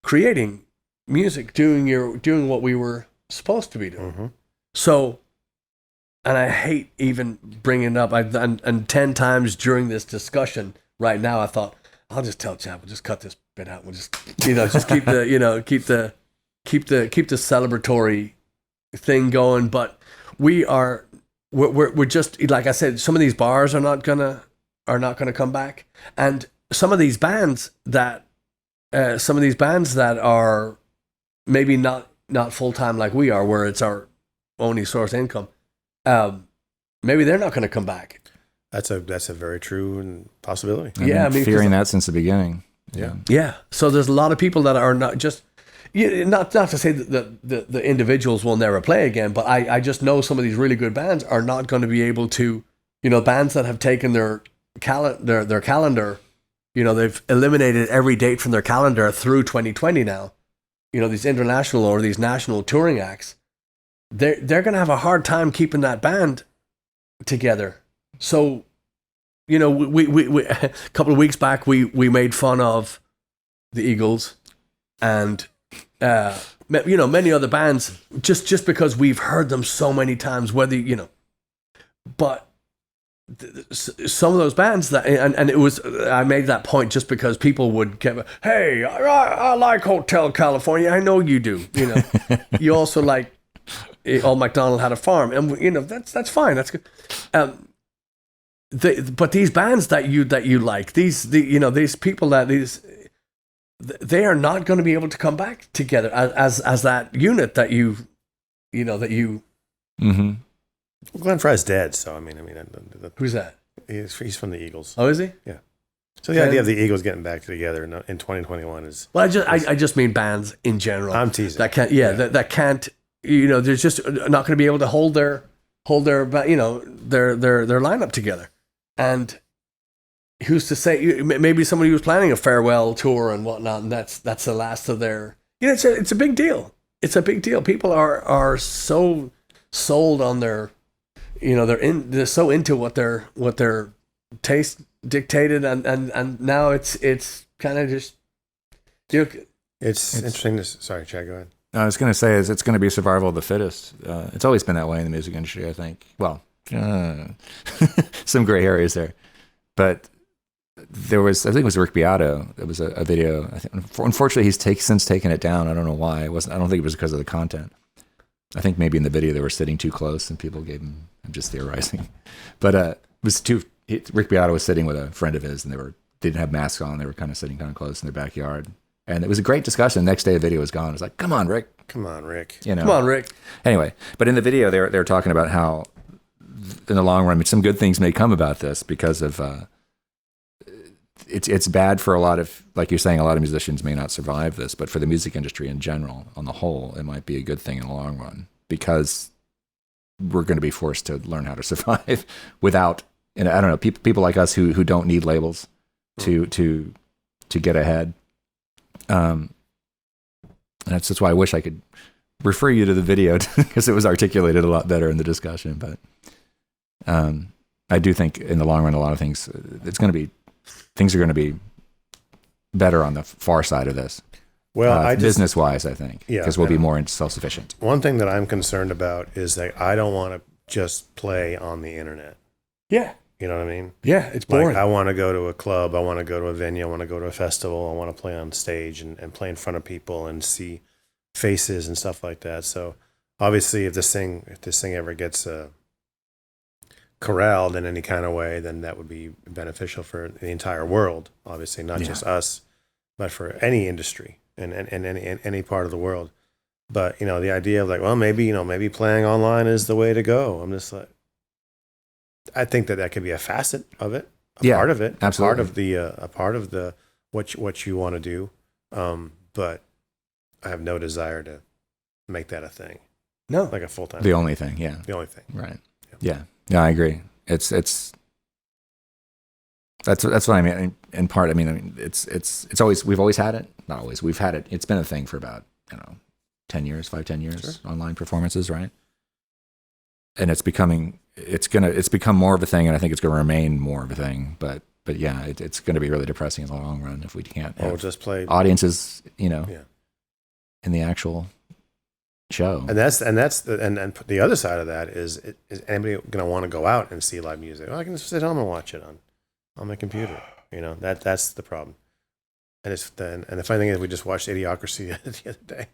Speaker 3: creating music, doing what we were supposed to be doing.
Speaker 2: Mm-hmm.
Speaker 3: So, and I hate even bringing it up. And 10 times during this discussion right now, I thought, I'll just tell Chad, we'll just cut this bit out. We'll just, just keep the celebratory thing going. But we're just, like I said, some of these bars are not gonna come back, and some of these bands that are maybe not full time like we are, where it's our only source of income, maybe they're not going to come back.
Speaker 2: That's a very true possibility.
Speaker 1: I've been fearing that since the beginning.
Speaker 3: Yeah. So there's a lot of people that are not just, not to say that the individuals will never play again, but I just know some of these really good bands are not going to be able to, bands that have taken their calendar, they've eliminated every date from their calendar through 2020 now. These international or these national touring acts, they're going to have a hard time keeping that band together. So, you know, we a couple of weeks back we made fun of the Eagles and you know, many other bands just because we've heard them so many times, whether, you know, but some of those bands that, and it was, I made that point just because people would get, hey, I like Hotel California. I know you do, you know. You also like Old MacDonald Had a Farm, and you know, that's fine, that's good. But these bands that you like, these people they are not going to be able to come back together as that unit that you know.
Speaker 1: Mm-hmm.
Speaker 2: Glenn Fry's dead, so I mean,
Speaker 3: Who's that?
Speaker 2: He's from the Eagles.
Speaker 3: Oh, is he?
Speaker 2: Yeah. So the idea of the Eagles getting back together in 2021 is.
Speaker 3: Well, I just mean bands in general.
Speaker 2: I'm teasing.
Speaker 3: That can't. Yeah, yeah. That can't. You know, they're just not going to be able to hold their you know, their lineup together. And who's to say? Maybe somebody was planning a farewell tour and whatnot, and that's the last of their. You know, it's a big deal. It's a big deal. People are so sold on their. You know, they're so into what their taste dictated, and now it's kind of just. You know,
Speaker 2: it's interesting to. Sorry, Chad, go ahead.
Speaker 1: I was going to say it's going to be survival of the fittest. It's always been that way in the music industry, I think. Well, some gray areas there, but there was, I think it was Rick Beato. It was a video. I think, unfortunately, he's since taken it down. I don't know why. I don't think it was because of the content. I think maybe in the video they were sitting too close and people gave him. I'm just theorizing, but it was Rick Beato was sitting with a friend of his, and they didn't have masks on. They were kind of sitting kind of close in their backyard. And it was a great discussion. The next day, the video was gone. It was like, come on, Rick.
Speaker 2: Come on, Rick.
Speaker 1: You know.
Speaker 3: Come on, Rick.
Speaker 1: Anyway, but in the video, they're talking about how, in the long run, some good things may come about this because of it's bad for a lot of, like you're saying, a lot of musicians may not survive this, but for the music industry in general, on the whole, it might be a good thing in the long run because we're going to be forced to learn how to survive without, and I don't know, people like us who don't need labels to get ahead. And that's why I wish I could refer you to the video because it was articulated a lot better in the discussion. But I do think in the long run, a lot of things, things are going to be better on the far side of this.
Speaker 2: Well,
Speaker 1: business-wise, I think,
Speaker 2: yeah,
Speaker 1: because we'll be more self-sufficient.
Speaker 2: One thing that I'm concerned about is that I don't want to just play on the internet.
Speaker 3: Yeah.
Speaker 2: You know what I mean?
Speaker 3: Yeah, it's boring.
Speaker 2: Like, I want to go to a club. I want to go to a venue. I want to go to a festival. I want to play on stage and play in front of people and see faces and stuff like that. So obviously, if this thing ever gets corralled in any kind of way, then that would be beneficial for the entire world. Obviously, not just us, but for any industry and any part of the world. But you know, the idea of like, well, maybe playing online is the way to go. I'm just like. I think that could be a facet of it, part of it,
Speaker 1: absolutely.
Speaker 2: a part of the what you want to do. But I have no desire to make that a thing.
Speaker 3: No,
Speaker 2: like a full time.
Speaker 1: The only thing, yeah.
Speaker 2: The only thing,
Speaker 1: right? Yeah, I agree. It's that's what I mean. In part, I mean, it's always we've always had it. Not always. We've had it. It's been a thing for about 10 years, 10 years. Sure. Online performances, right? And it's become more of a thing, and I think it's going to remain more of a thing. But yeah, it's going to be really depressing in the long run if we can't have
Speaker 2: just play
Speaker 1: audiences, in the actual show.
Speaker 2: And that's the other side of that is anybody going to want to go out and see live music? Well, I can just sit home and watch it on my computer. That's the problem. And the funny thing is, we just watched Idiocracy the other day.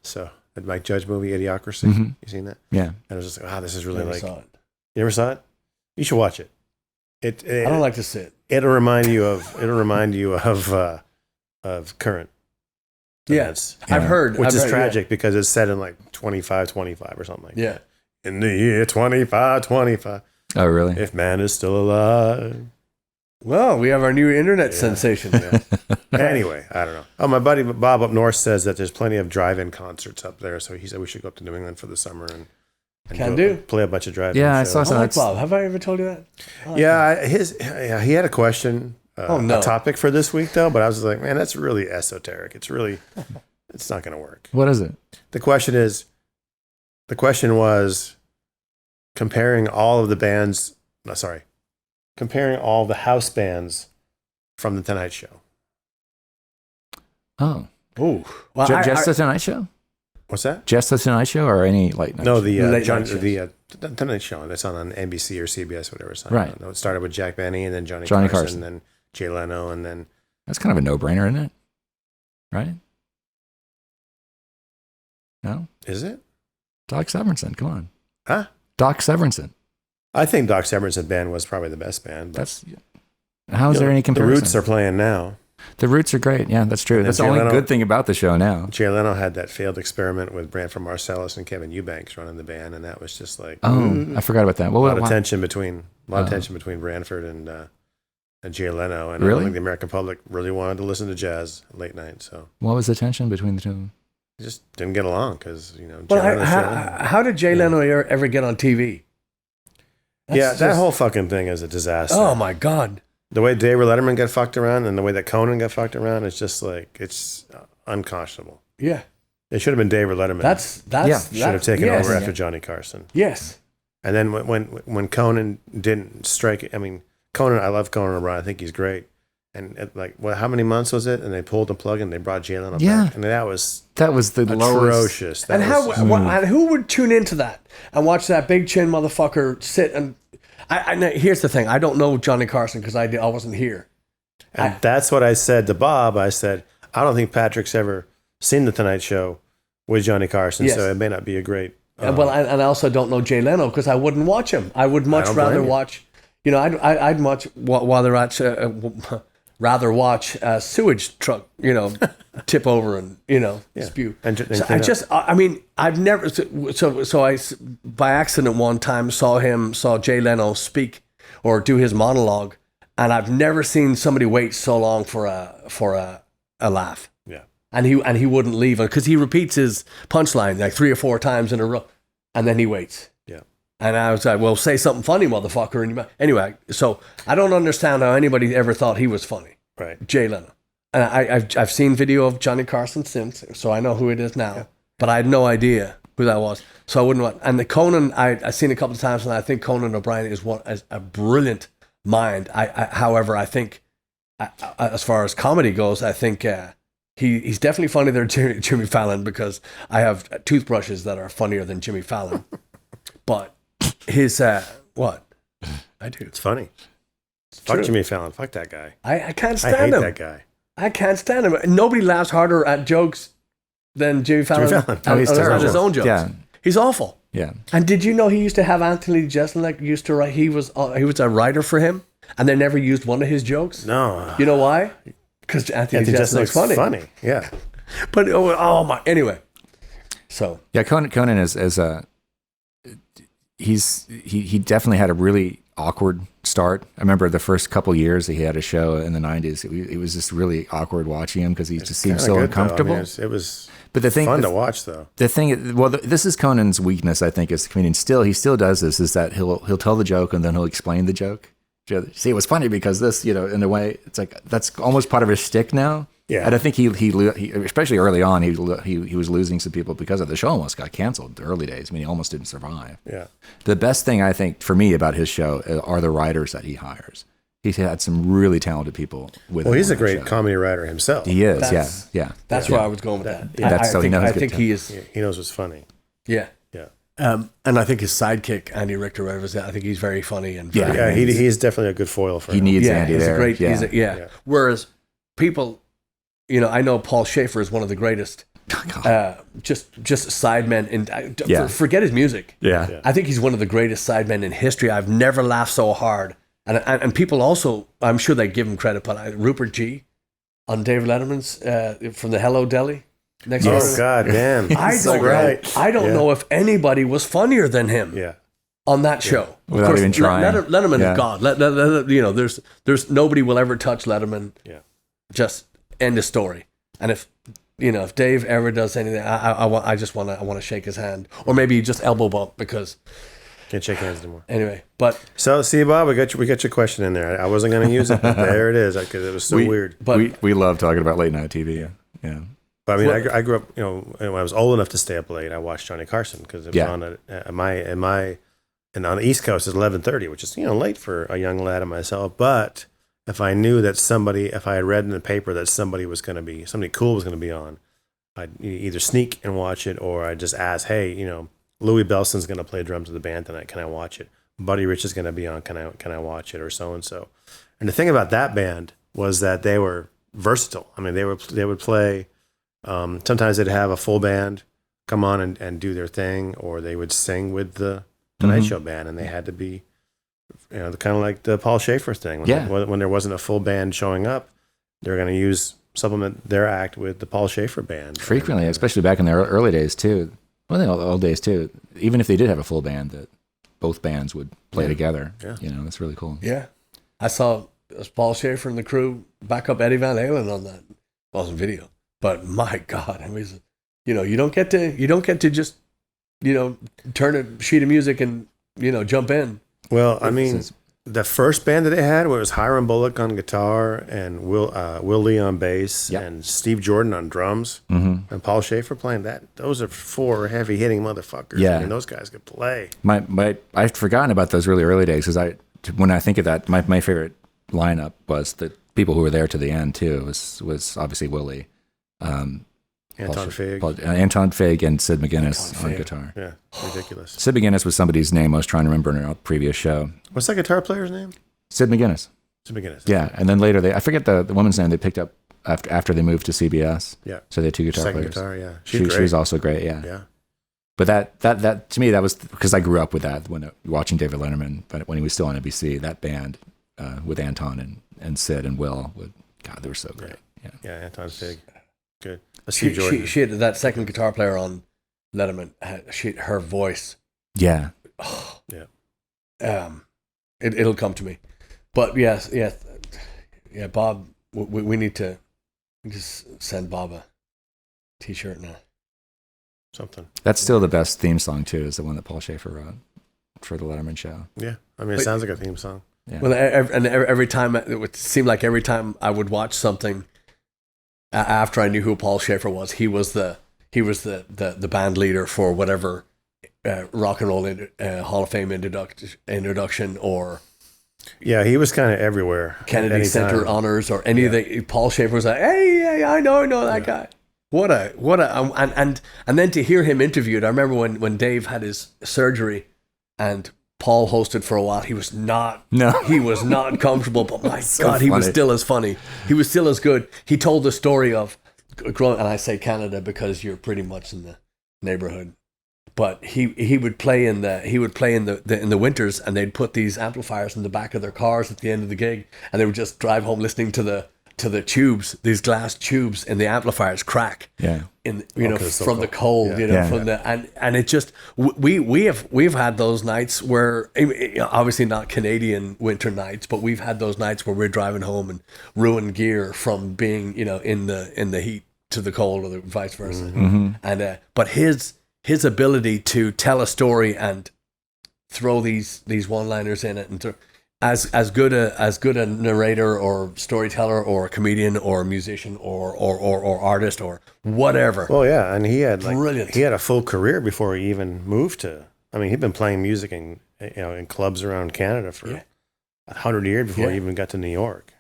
Speaker 2: So the Mike Judge movie, Idiocracy. Mm-hmm. You seen that?
Speaker 1: Yeah.
Speaker 2: And I was just like, wow, this is really
Speaker 3: Never saw it.
Speaker 2: You never saw it? You should watch it. I
Speaker 3: don't like to sit.
Speaker 2: It'll remind you of current events.
Speaker 3: I've heard.
Speaker 2: Which is tragic because it's set in like 2525 or something like that. In the year 2525.
Speaker 1: Oh, really?
Speaker 2: If man is still alive.
Speaker 3: Well, we have our new internet sensation.
Speaker 2: Anyway, I don't know. Oh, my buddy Bob up north says that there's plenty of drive-in concerts up there, so he said we should go up to New England for the summer and play a bunch of drive-in shows.
Speaker 1: I saw some.
Speaker 3: I like Bob. Have I ever told you that?
Speaker 2: He had a question,
Speaker 3: a
Speaker 2: topic for this week though, but I was like, man, that's really esoteric. It's not going to work.
Speaker 1: What is it?
Speaker 2: The question is, The question was comparing all of the bands. No, sorry, comparing all the house bands from the Tonight Show.
Speaker 1: Oh,
Speaker 3: Oh, well,
Speaker 1: just the Tonight Show.
Speaker 2: What's that?
Speaker 1: Just the Tonight Show or any late night?
Speaker 2: No,
Speaker 1: show?
Speaker 2: the
Speaker 3: Late night shows.
Speaker 2: the Tonight Show that's on NBC or CBS, whatever. It's on.
Speaker 1: Right.
Speaker 2: No, it started with Jack Benny and then Johnny
Speaker 1: Carson,
Speaker 2: Carson, and then Jay Leno, and then
Speaker 1: That's kind of a no-brainer, isn't it? Right? No,
Speaker 2: is it?
Speaker 1: Doc Severinsen. Come on,
Speaker 2: Huh?
Speaker 1: Doc Severinsen.
Speaker 2: I think Doc Severinsen band was probably the best band. But,
Speaker 1: That's how is there any comparison?
Speaker 2: The Roots are playing now.
Speaker 1: The Roots are great. Yeah, that's true.
Speaker 2: And
Speaker 1: That's the
Speaker 2: Jay
Speaker 1: only
Speaker 2: Leno-
Speaker 1: good thing about the show now.
Speaker 2: Jay Leno had that failed experiment with Branford Marsalis and Kevin Eubanks running the band, and that was just like
Speaker 1: I forgot about that.
Speaker 2: a lot of tension between Branford and Jay Leno, and I
Speaker 1: Really?
Speaker 2: don't think the American public really wanted to listen to jazz late night, so
Speaker 1: What was the tension between the two?
Speaker 2: they just didn't get along because Jay
Speaker 3: Well,
Speaker 2: Leno.
Speaker 3: how did Jay Leno ever get on TV? That's
Speaker 2: that
Speaker 3: just-
Speaker 2: whole fucking thing is a disaster.
Speaker 3: Oh my God!
Speaker 2: The way David Letterman got fucked around and the way that Conan got fucked around, it's just like it's unconscionable.
Speaker 3: Yeah,
Speaker 2: It should have been David Letterman.
Speaker 3: that's
Speaker 2: should have taken
Speaker 3: yes.
Speaker 2: over after Johnny Carson.
Speaker 3: Yes,
Speaker 2: And then when Conan didn't strike it, I mean, Conan, I love Conan O'Brien. I think he's great. And how many months was it? And they pulled the plug and they brought Jay Leno back. And that was
Speaker 1: the lowest.
Speaker 2: atrocious. That was,
Speaker 3: and who would tune into that and watch that big chin motherfucker sit and? Here's the thing. I don't know Johnny Carson because I wasn't here.
Speaker 2: and that's what I said to Bob. I said, I don't think Patrick's ever seen The Tonight Show with Johnny Carson,
Speaker 3: Yes.
Speaker 2: so it may not be a great.
Speaker 3: And I also don't know Jay Leno because I wouldn't watch him. I would much
Speaker 2: don't
Speaker 3: rather
Speaker 2: blame you.
Speaker 3: watch. I'd much rather watch a sewage truck, tip over and spew.
Speaker 2: And
Speaker 3: I've never. So I by accident one time saw Jay Leno speak or do his monologue, and I've never seen somebody wait so long for a laugh.
Speaker 2: Yeah.
Speaker 3: And he wouldn't leave because he repeats his punchline like 3 or 4 times in a row, and then he waits.
Speaker 2: Yeah.
Speaker 3: And I was like, well, say something funny, motherfucker. And anyway, so I don't understand how anybody ever thought he was funny.
Speaker 2: Right.
Speaker 3: Jay Leno. And I've seen video of Johnny Carson since, so I know who it is now. Yeah. But I had no idea who that was. So I wouldn't want. And the Conan, I've seen a couple of times, and I think Conan O'Brien is a brilliant mind. However, I think as far as comedy goes, I think he's definitely funnier than Jimmy Fallon because I have toothbrushes that are funnier than Jimmy Fallon. But his what? I do.
Speaker 2: It's funny. Fuck
Speaker 3: true.
Speaker 2: Jimmy Fallon. Fuck that guy.
Speaker 3: I can't
Speaker 2: I
Speaker 3: stand
Speaker 2: hate
Speaker 3: him.
Speaker 2: that guy.
Speaker 3: I can't stand him. Nobody laughs harder at jokes than Jimmy Fallon.
Speaker 2: He's
Speaker 3: at
Speaker 2: terrible.
Speaker 3: his own jokes.
Speaker 1: Yeah.
Speaker 3: He's awful.
Speaker 1: Yeah.
Speaker 3: And did you know he used to have Anthony Jeselnik used to write? He was a writer for him, and they never used one of his jokes.
Speaker 2: No.
Speaker 3: You know why? Because Anthony Jeselnik's funny.
Speaker 2: Yeah.
Speaker 3: But oh my. Anyway. So
Speaker 1: Yeah, Conan is he definitely had a really awkward start. I remember the first couple years that he had a show in the 90s. It was just really awkward watching him because he just seemed so uncomfortable.
Speaker 2: It was
Speaker 1: but the thing,
Speaker 2: fun to watch, though.
Speaker 1: The thing, this is Conan's weakness, I think, as a comedian. He still does this, is that he'll tell the joke and then he'll explain the joke. See, it was funny because this, in a way, it's like that's almost part of his shtick now.
Speaker 2: Yeah.
Speaker 1: And I think he especially early on, he was losing some people because of the show. Almost got canceled in the early days. I mean, he almost didn't survive.
Speaker 2: Yeah.
Speaker 1: The best thing I think for me about his show are the writers that he hires. He's had some really talented people with him.
Speaker 2: Well, he's
Speaker 1: on
Speaker 2: a
Speaker 1: that
Speaker 2: great
Speaker 1: show.
Speaker 2: comedy writer himself.
Speaker 1: He is,
Speaker 3: That's-
Speaker 1: yeah.
Speaker 3: that's where I was going with that.
Speaker 1: Yeah.
Speaker 3: I think he is.
Speaker 2: Yeah, he knows what's funny.
Speaker 3: Yeah.
Speaker 2: Yeah.
Speaker 3: And I think his sidekick Andy Richter, whatever it is, I think he's very funny and very,
Speaker 2: Yeah, he's definitely a good foil for
Speaker 1: He
Speaker 2: him.
Speaker 1: needs
Speaker 3: yeah,
Speaker 1: Andy
Speaker 3: he's
Speaker 1: there.
Speaker 3: a great.
Speaker 1: yeah.
Speaker 3: Yeah. Whereas people, I know Paul Schaefer is one of the greatest. Just sidemen in. Forget his music.
Speaker 1: Yeah.
Speaker 3: I think he's one of the greatest sidemen in history. I've never laughed so hard. And people also, I'm sure they give him credit, but Rupert G. on David Letterman's from the Hello Deli. Next
Speaker 2: Oh,
Speaker 3: door.
Speaker 2: God damn.
Speaker 3: I don't know if anybody was funnier than him.
Speaker 2: Yeah.
Speaker 3: On that show,
Speaker 1: Without even trying.
Speaker 3: Letterman
Speaker 1: Yeah.
Speaker 3: is God. There's nobody will ever touch Letterman.
Speaker 2: Yeah.
Speaker 3: Just end of story. And if Dave ever does anything, I want to shake his hand, or maybe just elbow bump because
Speaker 2: Can't shake hands anymore.
Speaker 3: anyway. But
Speaker 2: So, see, Bob, we got your question in there. I wasn't going to use it, but there it is because it was so weird.
Speaker 3: but
Speaker 1: we love talking about late night TV. Yeah.
Speaker 2: But I mean, I grew up, when I was old enough to stay up late, I watched Johnny Carson because it was on and on the East Coast it's 11:30, which is late for a young lad of myself. But if I knew that if I had read in the paper that somebody cool was going to be on, I'd either sneak and watch it, or I'd just ask, hey, Louis Belson's going to play drums with the band tonight. Can I watch it? Buddy Rich is going to be on. Can I watch it? Or so and so. And the thing about that band was that they were versatile. I mean, they would play. Sometimes they'd have a full band come on and do their thing, or they would sing with the Tonight Show band, and they had to be, kind of like the Paul Schaefer thing. When there wasn't a full band showing up, they were going to supplement their act with the Paul Schaefer band.
Speaker 1: Frequently, especially back in the early days too. Well, the old days too. Even if they did have a full band, that both bands would play together. Yeah. That's really cool.
Speaker 3: Yeah. I saw Paul Schaefer and the crew back up Eddie Van Halen on that. It wasn't video. But my God, I mean, you don't get to just, turn a sheet of music and, jump in.
Speaker 2: Well, I mean, the first band that they had was Hiram Bullock on guitar and Will Lee on bass and Steve Jordan on drums and Paul Schaefer playing that. Those are 4 heavy hitting motherfuckers.
Speaker 1: Yeah.
Speaker 2: I mean, those guys could play.
Speaker 1: I've forgotten about those really early days because when I think of that, my favorite lineup was the people who were there to the end too. Was obviously Willie.
Speaker 2: Anton Fig.
Speaker 1: Anton Fig and Sid McGuinness on guitar.
Speaker 2: Yeah, ridiculous.
Speaker 1: Sid McGuinness was somebody's name I was trying to remember in a previous show.
Speaker 2: What's that guitar player's name?
Speaker 1: Sid McGuinness.
Speaker 2: Sid McGuinness.
Speaker 1: Yeah, and then later I forget the woman's name they picked up after they moved to CBS.
Speaker 2: Yeah.
Speaker 1: So they had 2 guitar
Speaker 2: Second
Speaker 1: players.
Speaker 2: guitar, yeah.
Speaker 1: She was also great, yeah.
Speaker 2: Yeah.
Speaker 1: But that to me, that was because I grew up with that when watching David Letterman, but when he was still on NBC, that band with Anton and Sid and Will, God, they were so great.
Speaker 2: Yeah, Anton Fig. Good.
Speaker 3: She had that second guitar player on Letterman. Her voice.
Speaker 1: Yeah.
Speaker 3: Oh, yeah. It'll come to me, but yeah. Bob, we need to just send Bob a T-shirt now.
Speaker 2: Something.
Speaker 1: That's still the best theme song too. Is the one that Paul Schaefer wrote for the Letterman show.
Speaker 2: Yeah, I mean, it sounds like a theme song.
Speaker 1: Yeah.
Speaker 3: Well, every time it would seem like every time I would watch something. After I knew who Paul Schaefer was, he was the band leader for whatever rock and roll Hall of Fame introduction or
Speaker 2: he was kind of everywhere.
Speaker 3: Kennedy Center honors or any of the Paul Schaefer was like, hey, I know that guy. What a and then to hear him interviewed. I remember when Dave had his surgery and Paul hosted for a while. He was not comfortable, but my God, he was still as funny. He was still as good. He told the story of growing, and I say Canada because you're pretty much in the neighborhood. But he would play in the winters, and they'd put these amplifiers in the back of their cars at the end of the gig, and they would just drive home listening to the tubes, these glass tubes, and the amplifiers crack.
Speaker 1: Yeah.
Speaker 3: From the cold, from the and it just we've had those nights where obviously not Canadian winter nights, but we've had those nights where we're driving home and ruined gear from being in the heat to the cold or the vice versa.
Speaker 1: Mm-hmm.
Speaker 3: And but his ability to tell a story and throw these one-liners in it and as good a narrator or storyteller or comedian or musician or artist or whatever.
Speaker 2: Well, yeah, and he had
Speaker 3: brilliant.
Speaker 2: He had a full career before he even moved to. I mean, he'd been playing music in clubs around Canada for 100 years before he even got to New York.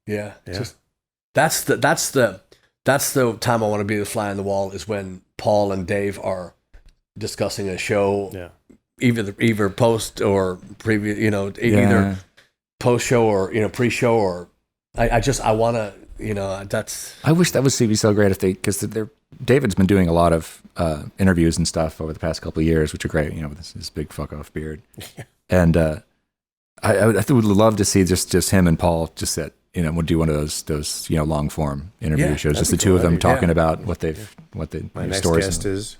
Speaker 3: Yeah. Just that's the time I want to be the fly on the wall is when Paul and Dave are discussing a show. Yeah. Either post or previous, either post show or pre-show or I want to, that's.
Speaker 1: I wish that would be so great if because David's been doing a lot of interviews and stuff over the past couple of years, which are great, with his big fuck off beard, and I would love to see just him and Paul just sit, would do one of those long form interview shows, just the two of them talking about what
Speaker 2: my next
Speaker 1: stories
Speaker 2: guest is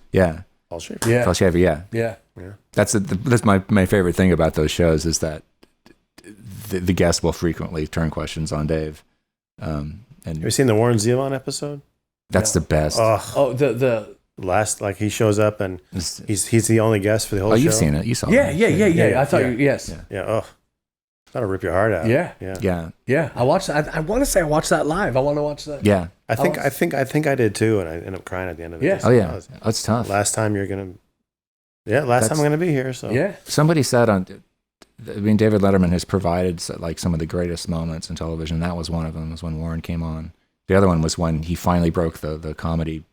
Speaker 2: Paul
Speaker 3: Schaefer.
Speaker 1: Paul Schaefer, yeah. That's my favorite thing about those shows is that the guest will frequently turn questions on Dave. And
Speaker 2: have you seen the Warren Zevon episode?
Speaker 1: That's the best.
Speaker 3: The
Speaker 2: last, he shows up and he's the only guest for the whole show.
Speaker 1: Oh, you've seen it. You saw it.
Speaker 3: Yeah. I thought yes.
Speaker 2: Yeah. That'll rip your heart out.
Speaker 3: Yeah.
Speaker 1: Yeah.
Speaker 3: I watched. I want to say I watched that live. I want to watch that.
Speaker 1: Yeah.
Speaker 2: I think I did too, and I ended up crying at the end of it.
Speaker 3: Yeah.
Speaker 2: Just
Speaker 1: Oh yeah.
Speaker 2: because
Speaker 1: That's tough.
Speaker 2: last time you're gonna. Yeah, last time I'm gonna be here. So
Speaker 3: Yeah.
Speaker 1: Somebody said David Letterman has provided like some of the greatest moments in television. That was one of them. Was when Warren came on. The other one was when he finally broke the comedy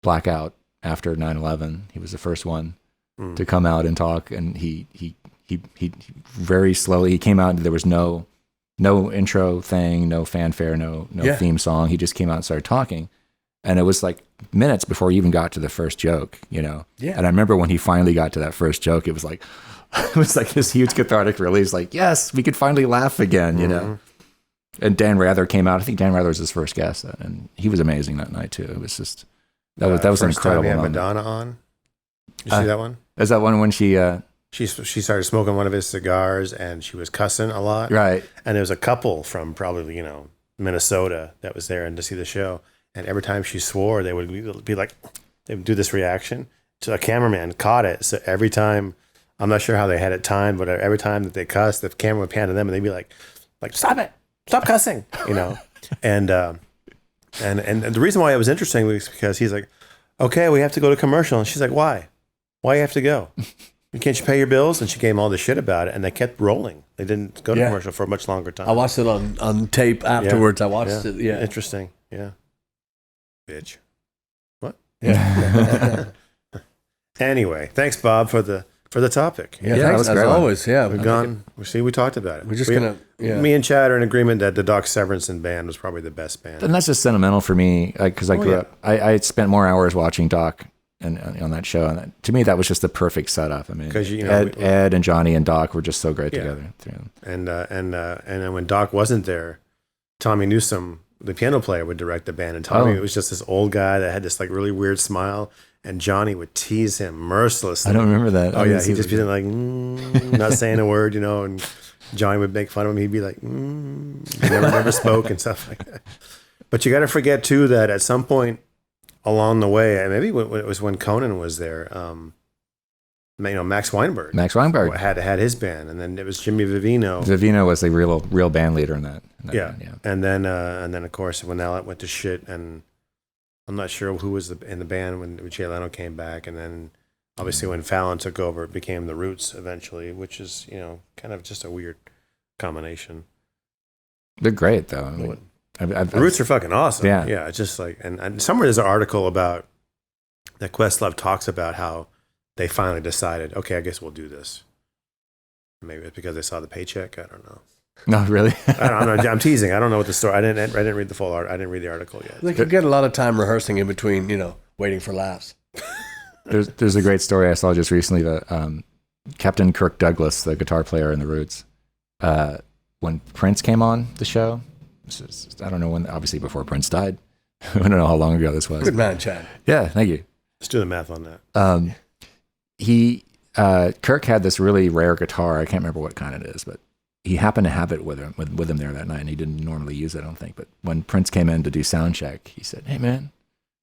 Speaker 1: blackout after 9/11. He was the first one to come out and talk, and he very slowly he came out, and there was no intro thing, no fanfare, no theme song. He just came out and started talking, and it was like minutes before he even got to the first joke, you know.
Speaker 3: Yeah.
Speaker 1: And I remember when he finally got to that first joke, it was like this huge cathartic release. Like, yes, we could finally laugh again, you know. And Dan Rather came out. I think Dan Rather was his first guest, and he was amazing that night too. It was just that was an incredible
Speaker 2: time we had
Speaker 1: moment.
Speaker 2: Madonna on. You see that one?
Speaker 1: Is that one when she
Speaker 2: She started smoking one of his cigars, and she was cussing a lot.
Speaker 1: right?
Speaker 2: And there was a couple from probably Minnesota that was there and to see the show. And every time she swore, they would be like, they would do this reaction. So a cameraman caught it. So every time, I'm not sure how they had it timed, but every time that they cussed, the camera would pan to them, and they'd be like, stop it, stop cussing, you know. And the reason why it was interesting was because he's like, okay, we have to go to commercial, and she's like, why? Why you have to go? Can't you pay your bills? And she gave him all the shit about it, and they kept rolling. They didn't go to commercial for a much longer time.
Speaker 3: I watched it on tape afterwards. I watched it. Yeah.
Speaker 2: Interesting. Yeah. Bitch. What?
Speaker 3: Yeah.
Speaker 2: Anyway, thanks, Bob, for the topic.
Speaker 3: Yeah,
Speaker 1: that
Speaker 3: thanks,
Speaker 1: was
Speaker 3: as
Speaker 1: great one.
Speaker 3: always. Yeah,
Speaker 2: We've gone. We talked about it.
Speaker 3: We're just gonna. Yeah.
Speaker 2: Me and Chad are in agreement that the Doc Severinsen band was probably the best band.
Speaker 1: And that's just sentimental for me because I grew up. I had spent more hours watching Doc and on that show, and to me that was just the perfect setup. I mean, because Ed and Johnny and Doc were just so great together.
Speaker 2: And then when Doc wasn't there, Tommy Newsom, the piano player, would direct the band, and Tommy was just this old guy that had this like really weird smile, and Johnny would tease him mercilessly.
Speaker 1: I don't remember that.
Speaker 2: Oh yeah, he'd just be like not saying a word, and Johnny would make fun of him. He'd be like, he never spoke and stuff like that. But you got to forget too that at some point along the way, and maybe it was when Conan was there, Max Weinberg had his band, and then it was Jimmy Vivino.
Speaker 1: Vivino was a real band leader in that band, yeah.
Speaker 2: And then of course when that went to shit, and I'm not sure who was in the band when Jay Leno came back, and then obviously when Fallon took over, it became the Roots eventually, which is kind of just a weird combination.
Speaker 1: They're great though. I mean,
Speaker 2: the Roots are fucking awesome.
Speaker 1: Yeah.
Speaker 2: It's just like, and somewhere there's an article about that Questlove talks about how they finally decided, okay, I guess we'll do this. Maybe it's because they saw the paycheck. I don't know.
Speaker 1: No, really.
Speaker 2: I don't know. I'm teasing. I don't know what the story. I didn't read the full art. I didn't read the article yet.
Speaker 3: They could get a lot of time rehearsing in between, waiting for laughs.
Speaker 1: There's a great story I saw just recently that Captain Kirk Douglas, the guitar player in the Roots, when Prince came on the show, I don't know when, obviously before Prince died. I don't know how long ago this was.
Speaker 3: Good man, Chad.
Speaker 1: Yeah, thank you.
Speaker 2: Let's do the math on that.
Speaker 1: Kirk had this really rare guitar. I can't remember what kind it is, but he happened to have it with him there that night, and he didn't normally use it, I don't think. But when Prince came in to do sound check, he said, "Hey man,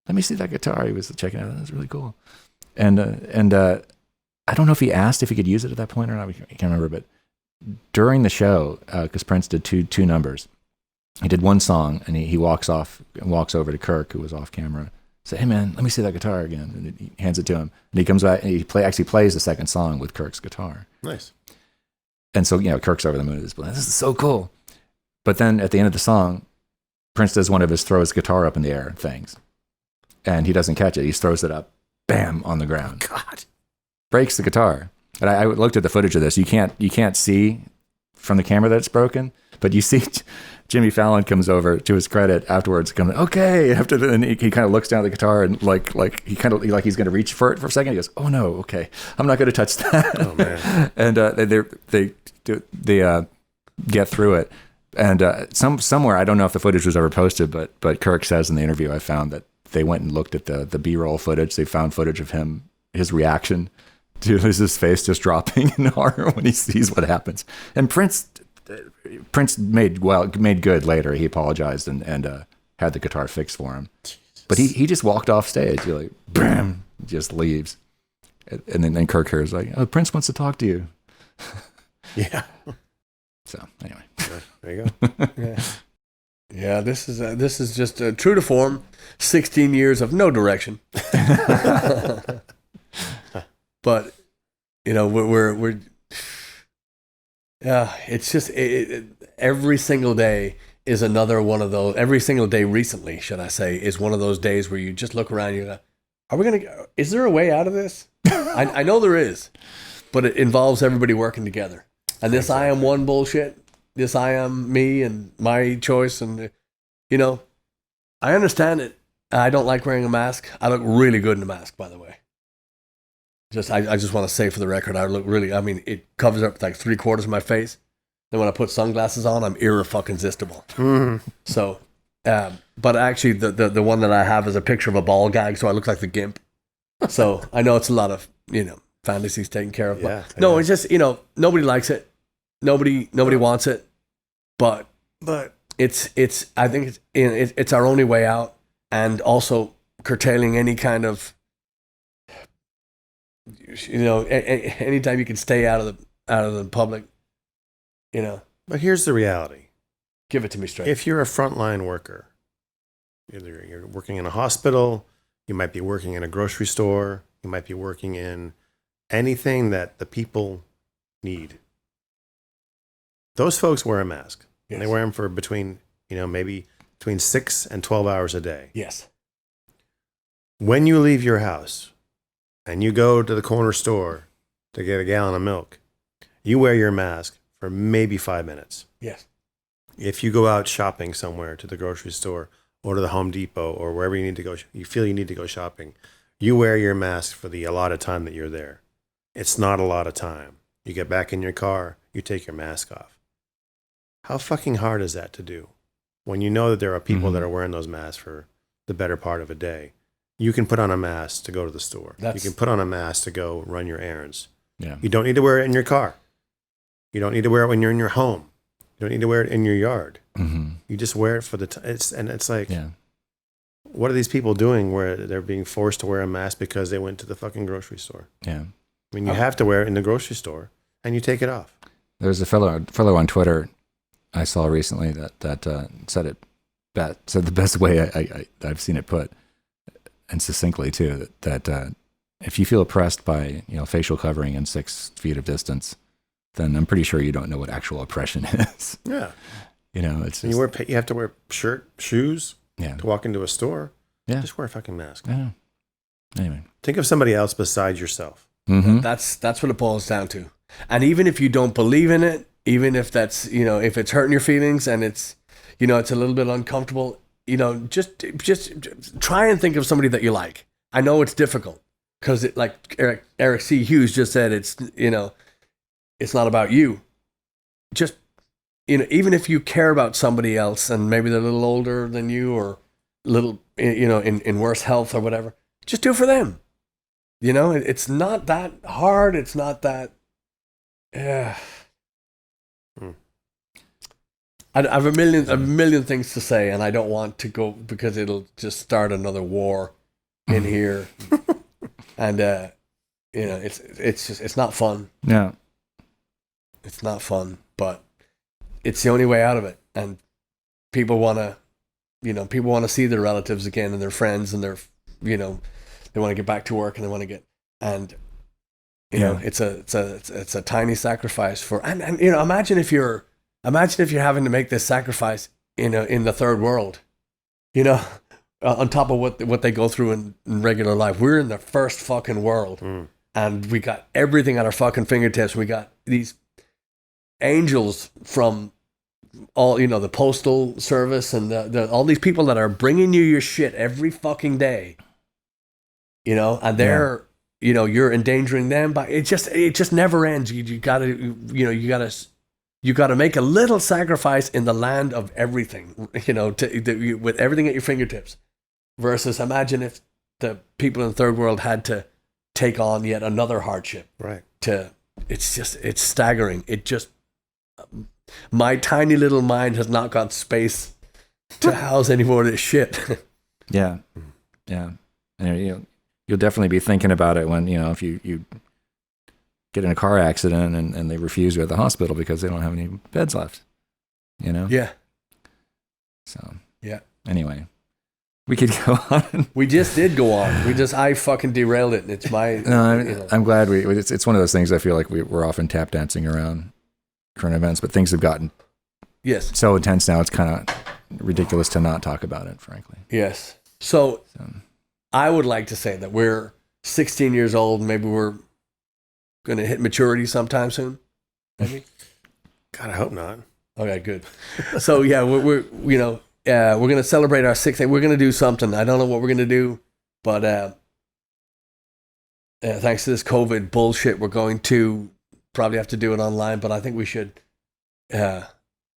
Speaker 1: let me see that guitar." He was checking it out. That's really cool. And I don't know if he asked if he could use it at that point or not. I can't remember. But during the show, because Prince did two numbers, he did one song, and he walks over to Kirk, who was off camera. Say, "Hey man, let me see that guitar again." And he hands it to him, and he comes back and he actually plays the second song with Kirk's guitar.
Speaker 2: Nice.
Speaker 1: And so Kirk's over the moon. This is so cool. But then at the end of the song, Prince does one of his throw his guitar up in the air things, and he doesn't catch it. He throws it up, bam, on the ground.
Speaker 2: God,
Speaker 1: breaks the guitar. And I looked at the footage of this. You can't see from the camera that it's broken, but you see Jimmy Fallon comes over, to his credit, afterwards, comes, okay, and he kind of looks down at the guitar and like he's going to reach for it for a second. He goes, "Oh no, okay, I'm not going to touch that."
Speaker 2: Oh man.
Speaker 1: And they get through it. And somewhere, I don't know if the footage was ever posted, but Kirk says in the interview I found that they went and looked at the B-roll footage. They found footage of his reaction to his face just dropping in horror when he sees what happens. And Prince made good later. He apologized and had the guitar fixed for him. But he just walked off stage. You're like, bam, just leaves. And then Kirk hears like, "Oh, Prince wants to talk to you."
Speaker 2: Yeah.
Speaker 1: So anyway,
Speaker 2: there you go.
Speaker 3: Yeah, this is just true to form. 16 years of no direction. But we're it's just every single day is another one of those. Every single day recently, should I say, is one of those days where you just look around and you go, "Are we gonna? Is there a way out of this?" I know there is, but it involves everybody working together. And this I am one bullshit. This I am me and my choice, and I understand it. I don't like wearing a mask. I look really good in a mask, by the way. I just want to say for the record, I look really. I mean, it covers up like 3/4 of my face. Then when I put sunglasses on, I'm irrefucking-sistible. So, but actually, the one that I have is a picture of a ball gag, so I look like the Gimp. So I know it's a lot of fantasies taken care of. But no, it's just nobody likes it. Nobody wants it. But it's I think it's our only way out, and also curtailing any kind of anytime you can stay out of the public.
Speaker 2: But here's the reality.
Speaker 3: Give it to me straight.
Speaker 2: If you're a frontline worker, either you're working in a hospital, you might be working in a grocery store, you might be working in anything that the people need. Those folks wear a mask.
Speaker 3: Yes.
Speaker 2: And they wear them for maybe between 6 and 12 hours a day.
Speaker 3: Yes.
Speaker 2: When you leave your house and you go to the corner store to get a gallon of milk, you wear your mask for maybe 5 minutes.
Speaker 3: Yes.
Speaker 2: If you go out shopping somewhere to the grocery store or to the Home Depot or wherever you need to go, you feel you need to go shopping, you wear your mask for the allotted time that you're there. It's not a lot of time. You get back in your car, you take your mask off. How fucking hard is that to do? When you know that there are people that are wearing those masks for the better part of a day. You can put on a mask to go to the store. You can put on a mask to go run your errands.
Speaker 1: Yeah.
Speaker 2: You don't need to wear it in your car. You don't need to wear it when you're in your home. You don't need to wear it in your yard.
Speaker 1: Mm-hmm.
Speaker 2: You just wear it for the it's like, what are these people doing where they're being forced to wear a mask because they went to the fucking grocery store?
Speaker 1: Yeah.
Speaker 2: I mean, you have to wear it in the grocery store, and you take it off.
Speaker 1: There's a fellow on Twitter I saw recently that said the best way I've seen it put, and succinctly too, that if you feel oppressed by facial covering and 6 feet of distance, then I'm pretty sure you don't know what actual oppression is.
Speaker 2: Yeah.
Speaker 1: It's just,
Speaker 2: you have to wear shoes
Speaker 1: to
Speaker 2: walk into a store.
Speaker 1: Yeah.
Speaker 2: Just wear a fucking mask.
Speaker 1: Yeah. Anyway.
Speaker 2: Think of somebody else besides yourself.
Speaker 1: Mm-hmm.
Speaker 3: That's what it boils down to. And even if you don't believe in it, even if that's, if it's hurting your feelings and it's, it's a little bit uncomfortable, just try and think of somebody that you like. I know it's difficult because like Eric C. Hughes just said, it's not about you. Just, even if you care about somebody else and maybe they're a little older than you or a little, in worse health or whatever, just do it for them. It's not that hard. It's not that, I have a million things to say, and I don't want to go because it'll just start another war in here, and it's not fun.
Speaker 1: Yeah,
Speaker 3: it's not fun, but it's the only way out of it. And people want to see their relatives again and their friends, and they want to get back to work, and they want to get it's a tiny sacrifice for and imagine if you're having to make this sacrifice in the third world, on top of what they go through in regular life. We're in the first fucking world, and we got everything at our fucking fingertips. We got these angels from all the postal service and the all these people that are bringing you your shit every fucking day, and they're you're endangering them, but it just never ends. You gotta make a little sacrifice in the land of everything, with everything at your fingertips. Versus, imagine if the people in the third world had to take on yet another hardship.
Speaker 2: Right.
Speaker 3: It's staggering. My tiny little mind has not got space to house any more of this shit.
Speaker 1: Yeah. And you'll definitely be thinking about it when if you get in a car accident and they refuse you at the hospital because they don't have any beds left. You know?
Speaker 3: Yeah.
Speaker 1: So,
Speaker 3: Yeah.
Speaker 1: Anyway, we could go on.
Speaker 3: We just did go on. I fucking derailed it. And it's my.
Speaker 1: No, I'm glad it's one of those things I feel like we're often tap dancing around current events, but things have gotten
Speaker 3: yes.
Speaker 1: so intense now, it's kind of ridiculous to not talk about it, frankly.
Speaker 3: Yes. So I would like to say that we're 16 years old. Maybe we're going to hit maturity sometime soon. Maybe.
Speaker 2: God, I hope not.
Speaker 3: Okay, good. So yeah, we're going to celebrate our 6th. We're going to do something. I don't know what we're going to do, but thanks to this COVID bullshit, we're going to probably have to do it online. But I think we should. We're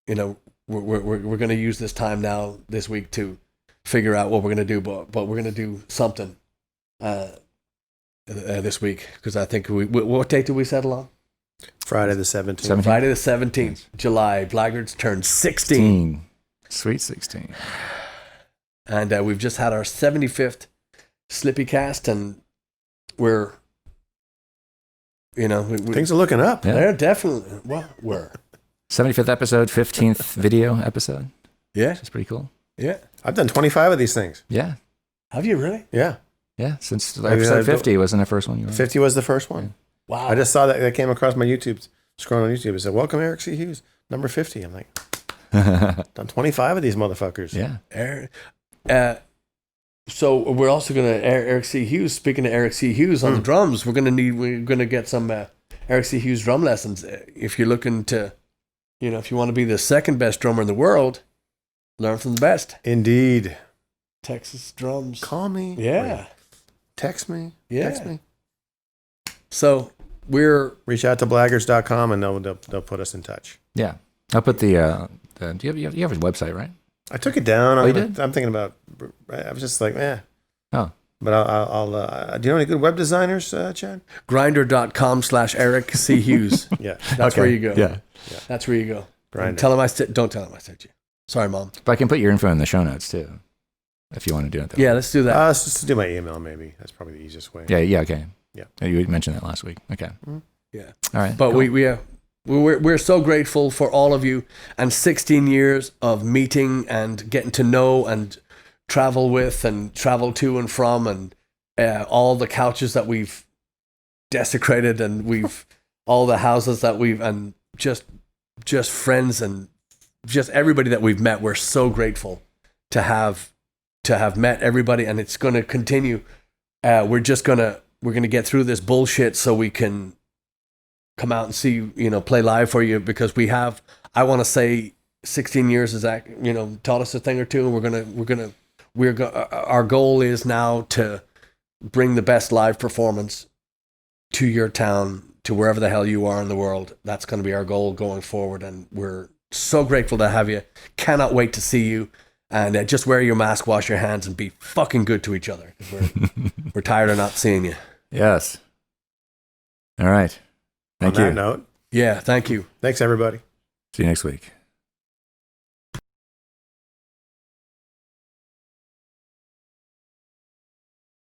Speaker 3: going to use this time now this week to figure out what we're going to do. But we're going to do something this week because I think what date did we settle on?
Speaker 2: Friday the 17th.
Speaker 3: Friday the 17th, July. Blaggards turned 16.
Speaker 1: Sweet 16.
Speaker 3: And we've just had our 75th SlapperCast, and we're,
Speaker 2: things are looking up.
Speaker 1: Yeah.
Speaker 3: They're definitely, we're.
Speaker 1: 75th episode, 15th video episode.
Speaker 3: Yeah.
Speaker 1: That's pretty cool.
Speaker 3: Yeah.
Speaker 2: I've done 25 of these things.
Speaker 1: Yeah.
Speaker 3: Have you really?
Speaker 2: Yeah.
Speaker 1: Yeah. Since episode 50 wasn't the first one you were
Speaker 2: 50 was the first one.
Speaker 3: Wow.
Speaker 2: I just saw that came across my YouTube, scrolling on YouTube. It said, welcome Eric C. Hughes, number 50. I'm like, done 25 of these motherfuckers.
Speaker 1: Yeah.
Speaker 3: So we're also going to, Eric C. Hughes, speaking of Eric C. Hughes on the drums, we're going to get some Eric C. Hughes drum lessons. If you're looking to, if you want to be the second best drummer in the world, learn from the best.
Speaker 2: Indeed.
Speaker 3: Texas drums.
Speaker 2: Call me.
Speaker 3: Yeah.
Speaker 2: Wait. Text me.
Speaker 3: Yeah.
Speaker 2: Text me.
Speaker 3: So
Speaker 2: reach out to blaggards.com and they'll put us in touch.
Speaker 1: Yeah. I'll put the you have a website, right?
Speaker 2: I took it down.
Speaker 1: Oh, you did?
Speaker 2: I'm thinking about, I was just like,
Speaker 1: Oh.
Speaker 2: But I'll do you know any good web designers, Chad?
Speaker 3: Grindr.com/Eric C. Hughes.
Speaker 2: Yeah.
Speaker 3: That's where you go.
Speaker 1: Yeah.
Speaker 3: That's where you go.
Speaker 2: Grindr.
Speaker 3: Don't tell him I said you. Sorry, Mom.
Speaker 1: But I can put your info in the show notes too, if you want to do it that way.
Speaker 3: Yeah, let's do that.
Speaker 2: Let's just do my email, maybe. That's probably the easiest way.
Speaker 1: Yeah, okay.
Speaker 2: Yeah.
Speaker 1: You mentioned that last week. Okay.
Speaker 3: Yeah.
Speaker 1: All right.
Speaker 3: But
Speaker 1: cool.
Speaker 3: we're so grateful for all of you and 16 years of meeting and getting to know and travel with and travel to and from and all the couches that we've desecrated and we've all the houses that we've and just friends and just everybody that we've met. We're so grateful to have met everybody, and it's going to continue. We're going to get through this bullshit so we can come out and see you, play live for you, because I want to say 16 years has taught us a thing or two, and our goal is now to bring the best live performance to your town, to wherever the hell you are in the world. That's going to be our goal going forward, and we're so grateful to have you. Cannot wait to see you. And just wear your mask, wash your hands, and be fucking good to each other. 'Cause we're tired of not seeing you.
Speaker 1: Yes. All right. Thank you.
Speaker 2: On that note,
Speaker 3: Yeah, thank you.
Speaker 2: thanks everybody.
Speaker 1: See you next week.